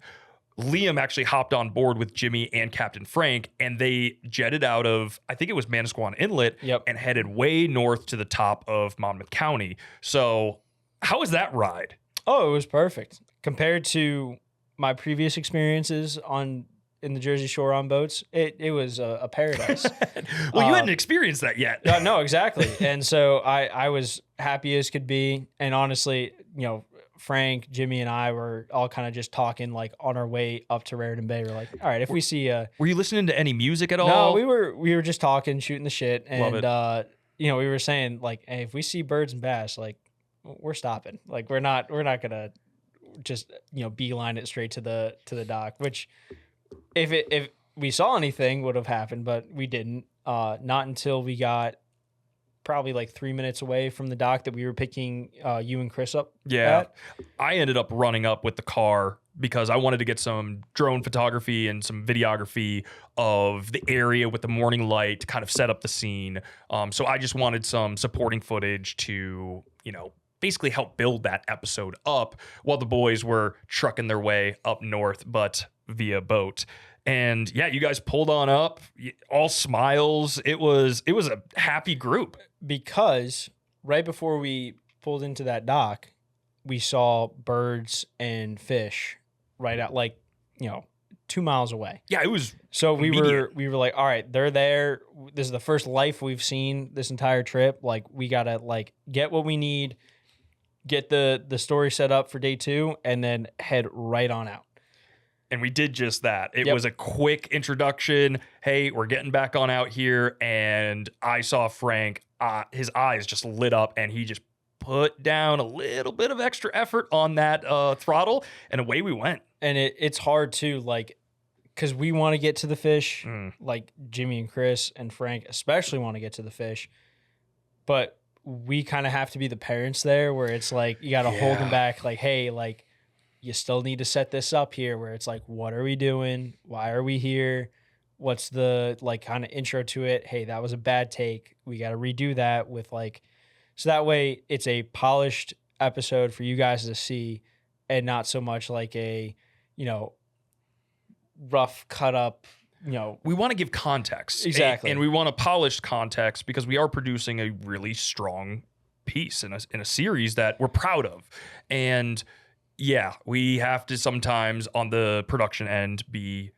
Liam actually hopped on board with Jimmy and Captain Frank, and they jetted out of, I think it was Manasquan Inlet, and headed way north to the top of Monmouth County. So how was that ride? Oh, it was perfect. Compared to my previous experiences in the Jersey Shore on boats, it was a paradise. Well, you hadn't experienced that yet. No, exactly. And so I was happy as could be. And honestly, Frank, Jimmy, and I were all kind of just talking like on our way up to Raritan Bay. We're like, all right, if we see were you listening to any music at all? No, we were just talking, shooting the shit. And, Love it. we were saying like, hey, if we see birds and bass, like we're stopping. Like we're not going to just, beeline it straight to the dock, which if we saw anything would have happened, but we didn't. Not until we got probably like 3 minutes away from the dock that we were picking you and Chris up. Yeah. at. I ended up running up with the car because I wanted to get some drone photography and some videography of the area with the morning light to kind of set up the scene. So I just wanted some supporting footage to, basically help build that episode up while the boys were trucking their way up north, but via boat. And yeah, you guys pulled on up, all smiles. It was a happy group. Because right before we pulled into that dock, we saw birds and fish right out, 2 miles away. Yeah, it was. So we immediate. were like, all right, they're there. This is the first life we've seen this entire trip. Like, we gotta get what we need, get the story set up for day 2, and then head right on out. And we did just that. It was a quick introduction. Hey, we're getting back on out here. And I saw Frank, his eyes just lit up, and he just put down a little bit of extra effort on that throttle, and away we went. And it's hard too, because we want to get to the fish, like Jimmy and Chris and Frank especially want to get to the fish, but we kind of have to be the parents there where it's like, you got to hold them back. Like, hey, you still need to set this up here where it's like, what are we doing? Why are we here? What's the kind of intro to it? Hey, that was a bad take. We got to redo that with so that way it's a polished episode for you guys to see and not so much like a, rough cut up we want to give context. Exactly. And we want to polish context because we are producing a really strong piece in a series that we're proud of. And yeah, we have to sometimes on the production end be,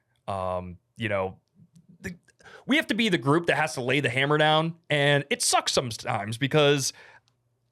we have to be the group that has to lay the hammer down. And it sucks sometimes because,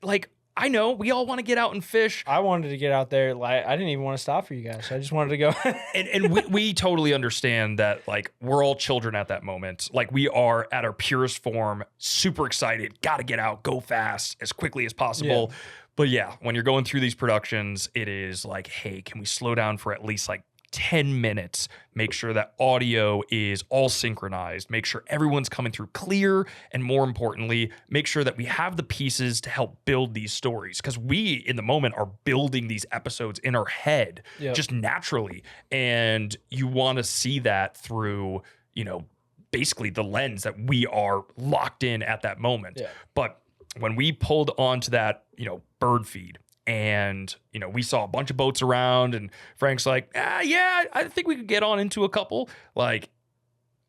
like, I know we all want to get out and fish. I wanted to get out there. Like, I didn't even want to stop for you guys. I just wanted to go. and we totally understand that, like, we're all children at that moment. Like, we are at our purest form, super excited, got to get out, go fast as quickly as possible. Yeah. But yeah, when you're going through these productions, it is like, hey, can we slow down for at least like 10 minutes, make sure that audio is all synchronized, make sure everyone's coming through clear, and more importantly, make sure that we have the pieces to help build these stories. Because we, in the moment, are building these episodes in our head just naturally. And you want to see that through, basically the lens that we are locked in at that moment. Yeah. But when we pulled onto that, bird feed, and, we saw a bunch of boats around, and Frank's like, yeah, I think we could get on into a couple. Like,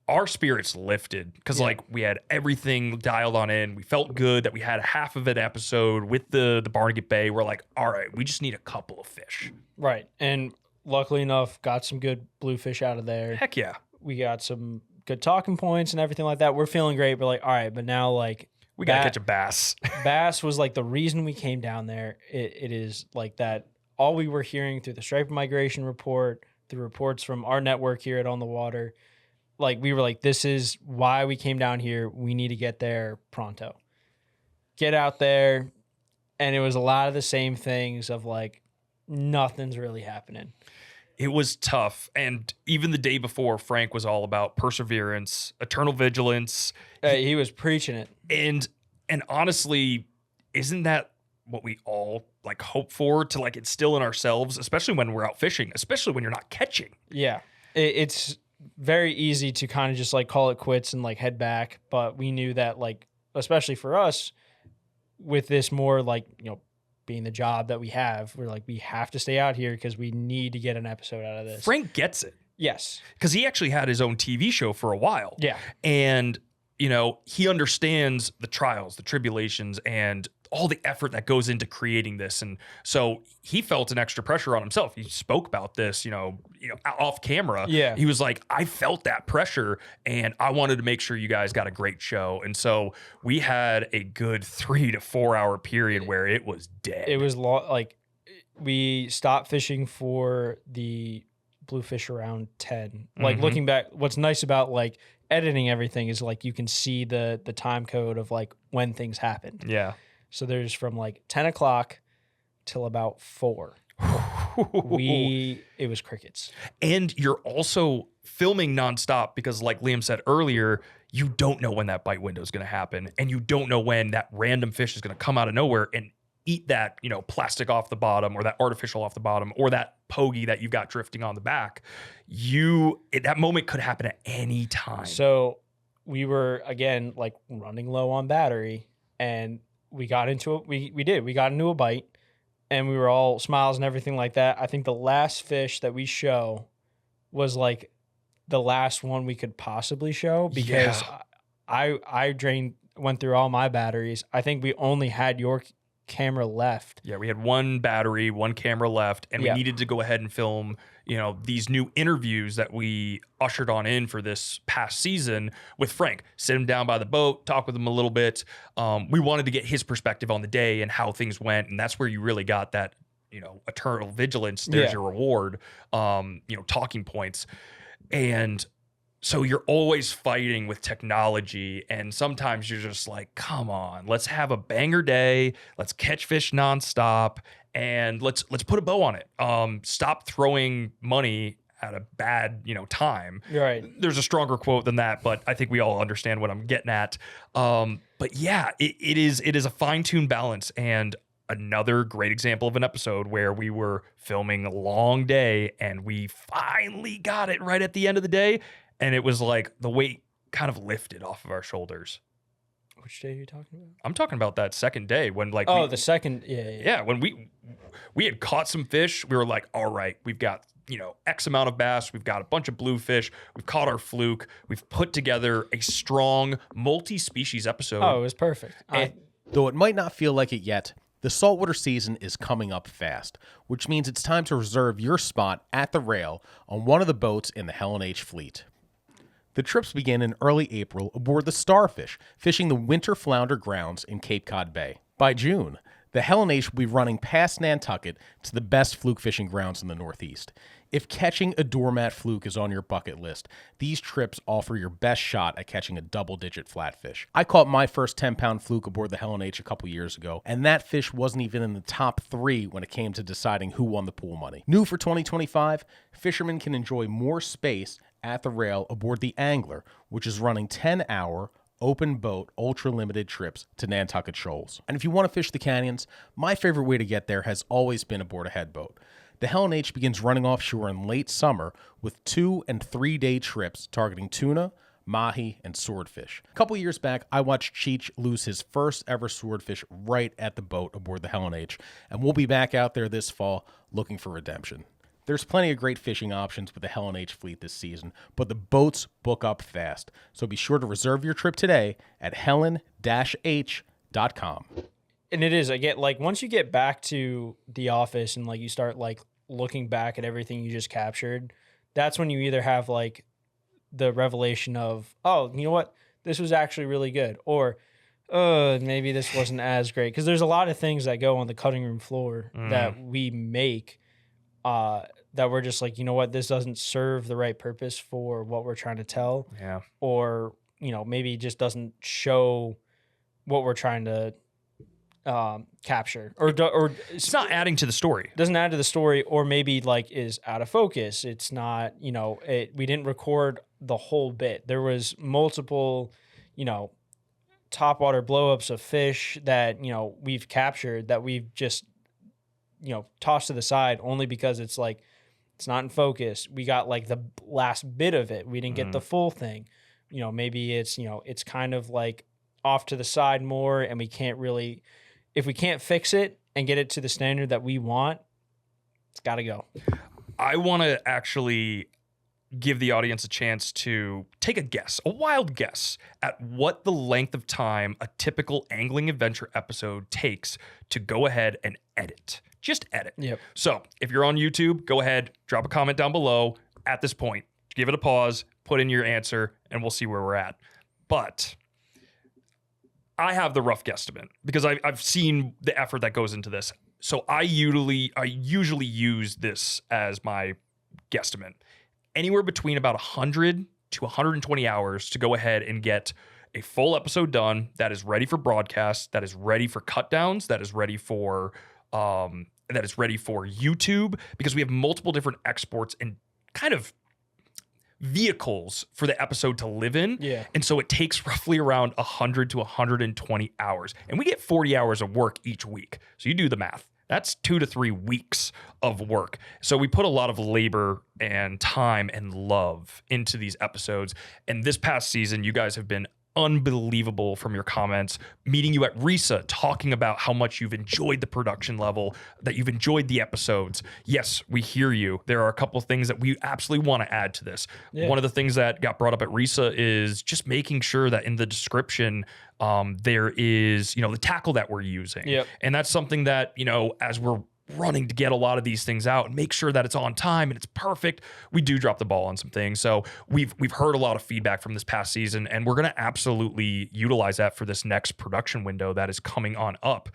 our spirits lifted because, like, we had everything dialed on in. We felt good that we had half of an episode with the Barnegat Bay. We're like, all right, we just need a couple of fish. Right. And luckily enough, got some good bluefish out of there. Heck yeah. We got some good talking points and everything like that. We're feeling great. We're like, all right, but now, like, we got to catch a bass. Bass was like the reason we came down there. It is like that. All we were hearing through the striper migration report, through reports from our network here at On the Water, like we were like, this is why we came down here. We need to get there pronto. Get out there. And it was a lot of the same things of like, nothing's really happening. It was tough. And even the day before, Frank was all about perseverance, eternal vigilance. He was preaching it. And honestly, isn't that what we all like hope for, to like instill in ourselves, especially when we're out fishing, especially when you're not catching? Yeah. It's very easy to kind of just like call it quits and like head back. But we knew that, like, especially for us with this more like, being the job that we have, we're like, we have to stay out here because we need to get an episode out of this. Frank gets it. Yes. Because he actually had his own TV show for a while. Yeah. And, he understands the trials, the tribulations, and all the effort that goes into creating this. And so he felt an extra pressure on himself. He spoke about this, off camera. Yeah. He was like, I felt that pressure and I wanted to make sure you guys got a great show. And so we had a good 3 to 4 hour period where it was dead. It was like we stopped fishing for the bluefish around 10. Like looking back, what's nice about like editing everything is like you can see the time code of like when things happened. Yeah. So there's from like 10 o'clock till about 4. It was crickets. And you're also filming nonstop because, like Liam said earlier, you don't know when that bite window is going to happen, and you don't know when that random fish is going to come out of nowhere and eat that, plastic off the bottom, or that artificial off the bottom, or that pogie that you've got drifting on the back. That moment could happen at any time. So we were, again, like running low on battery, and we got into it. We got into a bite, and we were all smiles and everything like that. I think the last fish that we show was like the last one we could possibly show because I went through all my batteries. I think we only had your camera left. Yeah, we had one battery, one camera left, and we needed to go ahead and film, these new interviews that we ushered on in for this past season with Frank. Sit him down by the boat, talk with him a little bit. We wanted to get his perspective on the day and how things went, and that's where you really got that, eternal vigilance. There's your reward, talking points. And so you're always fighting with technology, and sometimes you're just like, come on, let's have a banger day. Let's catch fish nonstop, and let's put a bow on it. Stop throwing money at a bad, time. Right. There's a stronger quote than that, but I think we all understand what I'm getting at. But yeah, it is a fine-tuned balance, and another great example of an episode where we were filming a long day and we finally got it right at the end of the day. And it was like the weight kind of lifted off of our shoulders. Which day are you talking about? I'm talking about that second day when the second. Yeah. Yeah. When we had caught some fish, we were like, all right, we've got X amount of bass. We've got a bunch of bluefish. We've caught our fluke. We've put together a strong multi-species episode. Oh, it was perfect. Though it might not feel like it yet, the saltwater season is coming up fast, which means it's time to reserve your spot at the rail on one of the boats in the Helen H fleet. The trips begin in early April aboard the Starfish, fishing the winter flounder grounds in Cape Cod Bay. By June, the Helen H will be running past Nantucket to the best fluke fishing grounds in the Northeast. If catching a doormat fluke is on your bucket list, these trips offer your best shot at catching a double-digit flatfish. I caught my first 10-pound fluke aboard the Helen H a couple years ago, and that fish wasn't even in the top 3 when it came to deciding who won the pool money. New for 2025, fishermen can enjoy more space at the rail aboard the Angler, which is running 10-hour, open boat, ultra-limited trips to Nantucket Shoals. And if you want to fish the canyons, my favorite way to get there has always been aboard a headboat. The Helen H begins running offshore in late summer with 2- and 3-day trips targeting tuna, mahi, and swordfish. A couple years back, I watched Cheech lose his first ever swordfish right at the boat aboard the Helen H, and we'll be back out there this fall looking for redemption. There's plenty of great fishing options with the Helen H fleet this season, but the boats book up fast, so be sure to reserve your trip today at helen-h.com. And it is, once you get back to the office and you start looking back at everything you just captured, that's when you either have the revelation of, oh, you know what, this was actually really good, or maybe this wasn't as great, because there's a lot of things that go on the cutting room floor that we make that we're just you know what, this doesn't serve the right purpose for what we're trying to tell, or maybe it just doesn't show what we're trying to capture, or it's not adding to the story. Doesn't add to the story, or maybe is out of focus. It's not, we didn't record the whole bit. There was multiple, topwater blowups of fish that, we've captured that we've just, tossed to the side only because it's it's not in focus. We got the last bit of it. We didn't get the full thing. Maybe it's, it's kind of off to the side more, and we can't really, if we can't fix it and get it to the standard that we want, it's got to go. I want to actually give the audience a chance to take a guess, a wild guess at what the length of time a typical angling adventure episode takes to go ahead and edit. Just edit. Yep. So if you're on YouTube, go ahead, drop a comment down below at this point, give it a pause, put in your answer, and we'll see where we're at. But I have the rough guesstimate because I've seen the effort that goes into this. So I usually use this as my guesstimate. Anywhere between about 100 to 120 hours to go ahead and get a full episode done that is ready for broadcast, that is ready for cut downs, that is ready for YouTube, because we have multiple different exports and kind of vehicles for the episode to live in. Yeah. And so it takes roughly around 100 to 120 hours. And we get 40 hours of work each week. So you do the math. That's 2 to 3 weeks of work. So we put a lot of labor and time and love into these episodes. And this past season, you guys have been unbelievable from your comments, meeting you at RISA, talking about how much you've enjoyed the production level, that you've enjoyed the episodes. Yes, we hear you. There are a couple of things that we absolutely want to add to this. Yeah. One of the things that got brought up at RISA is just making sure that in the description, there is, the tackle that we're using. Yep. And that's something that, as we're running to get a lot of these things out and make sure that it's on time and it's perfect, we do drop the ball on some things. So we've heard a lot of feedback from this past season, and we're going to absolutely utilize that for this next production window that is coming on up.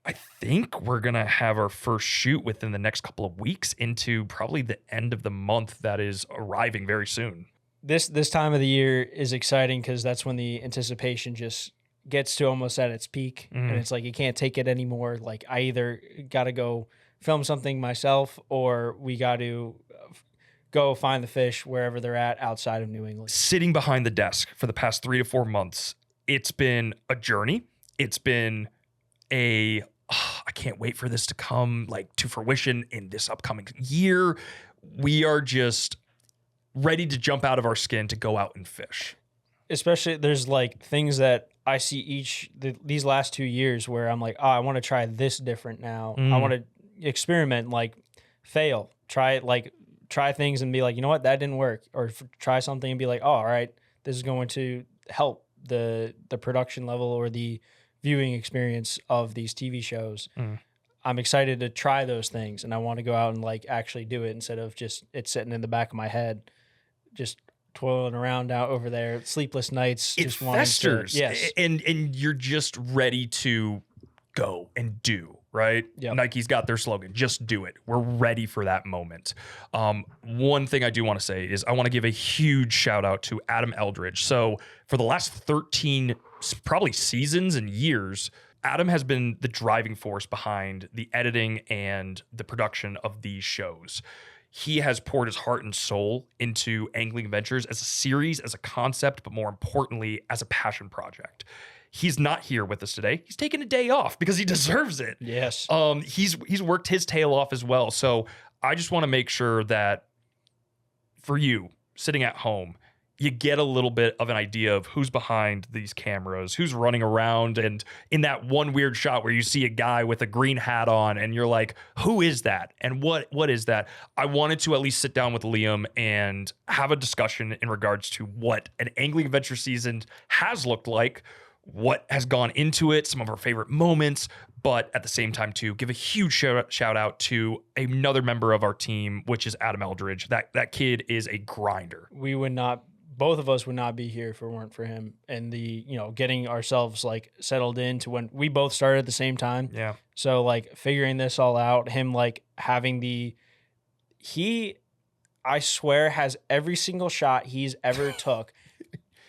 I think we're going to have our first shoot within the next couple of weeks into probably the end of the month that is arriving very soon. This time of the year is exciting because that's when the anticipation just gets to almost at its peak, and it's you can't take it anymore. I either got to go film something myself, or we got to go find the fish wherever they're at outside of New England. Sitting behind the desk for the past 3 to 4 months, it's been a journey. It's been I can't wait for this to come to fruition in this upcoming year. We are just ready to jump out of our skin to go out and fish. Especially there's things that I see these last 2 years where I'm I want to try this different now. I want to experiment, fail, try it, try things and be like, you know what, that didn't work, or try something and be like, oh, all right, this is going to help the production level or the viewing experience of these TV shows. I'm excited to try those things, and I want to go out and like actually do it instead of just it sitting in the back of my head, just twirling around out over there, sleepless nights. It just festers, yes, and you're just ready to go and do. Right? Yep. Nike's got their slogan, just do it. We're ready for that moment. One thing I do want to say is I want to give a huge shout out to Adam Eldridge. So for the last 13, probably seasons and years, Adam has been the driving force behind the editing and the production of these shows. He has poured his heart and soul into Angling Adventures as a series, as a concept, but more importantly, as a passion project. He's not here with us today. He's taking a day off because he deserves it. Yes. He's worked his tail off as well. So I just want to make sure that for you sitting at home, you get a little bit of an idea of who's behind these cameras, who's running around, and in that one weird shot where you see a guy with a green hat on and you're like, who is that? And what is that? I wanted to at least sit down with Liam and have a discussion in regards to what an Angling Adventure season has looked like, what has gone into it, some of our favorite moments, but at the same time too, give a huge shout out to another member of our team, which is Adam Eldridge. That kid is a grinder. Both of us would not be here if it weren't for him and the, getting ourselves like settled into when we both started at the same time. Yeah. So like figuring this all out, him like having I swear has every single shot he's ever took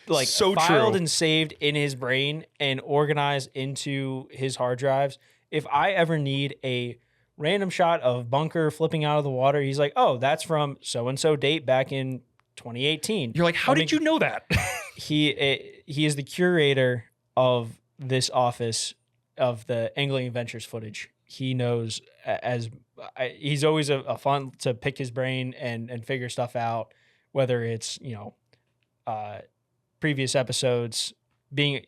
like so filed true. and saved in his brain and organized into his hard drives. If I ever need a random shot of bunker flipping out of the water, he's like, oh, that's from so-and-so date back in 2018. You're like, how did you know that? He is the curator of this office of the Angling Adventures footage. He knows he's always a fun to pick his brain and figure stuff out, whether it's, previous episodes being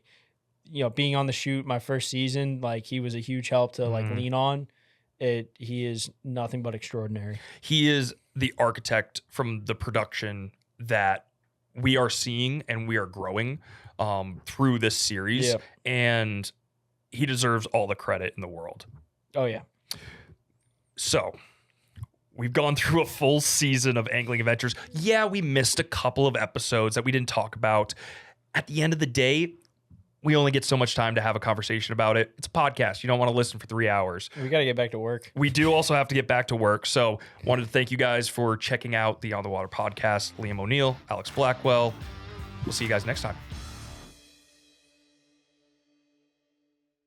on the shoot my first season, like he was a huge help to like lean on it. He is nothing but extraordinary. He is the architect from the production that we are seeing and we are growing through this series. Yeah. And he deserves all the credit in the world. Oh yeah. So we've gone through a full season of Angling Adventures. Yeah, we missed a couple of episodes that we didn't talk about. At the end of the day, we only get so much time to have a conversation about it. It's a podcast. You don't want to listen for 3 hours. We got to get back to work. We do also have to get back to work. So wanted to thank you guys for checking out the On the Water podcast. Liam O'Neill, Alex Blackwell. We'll see you guys next time.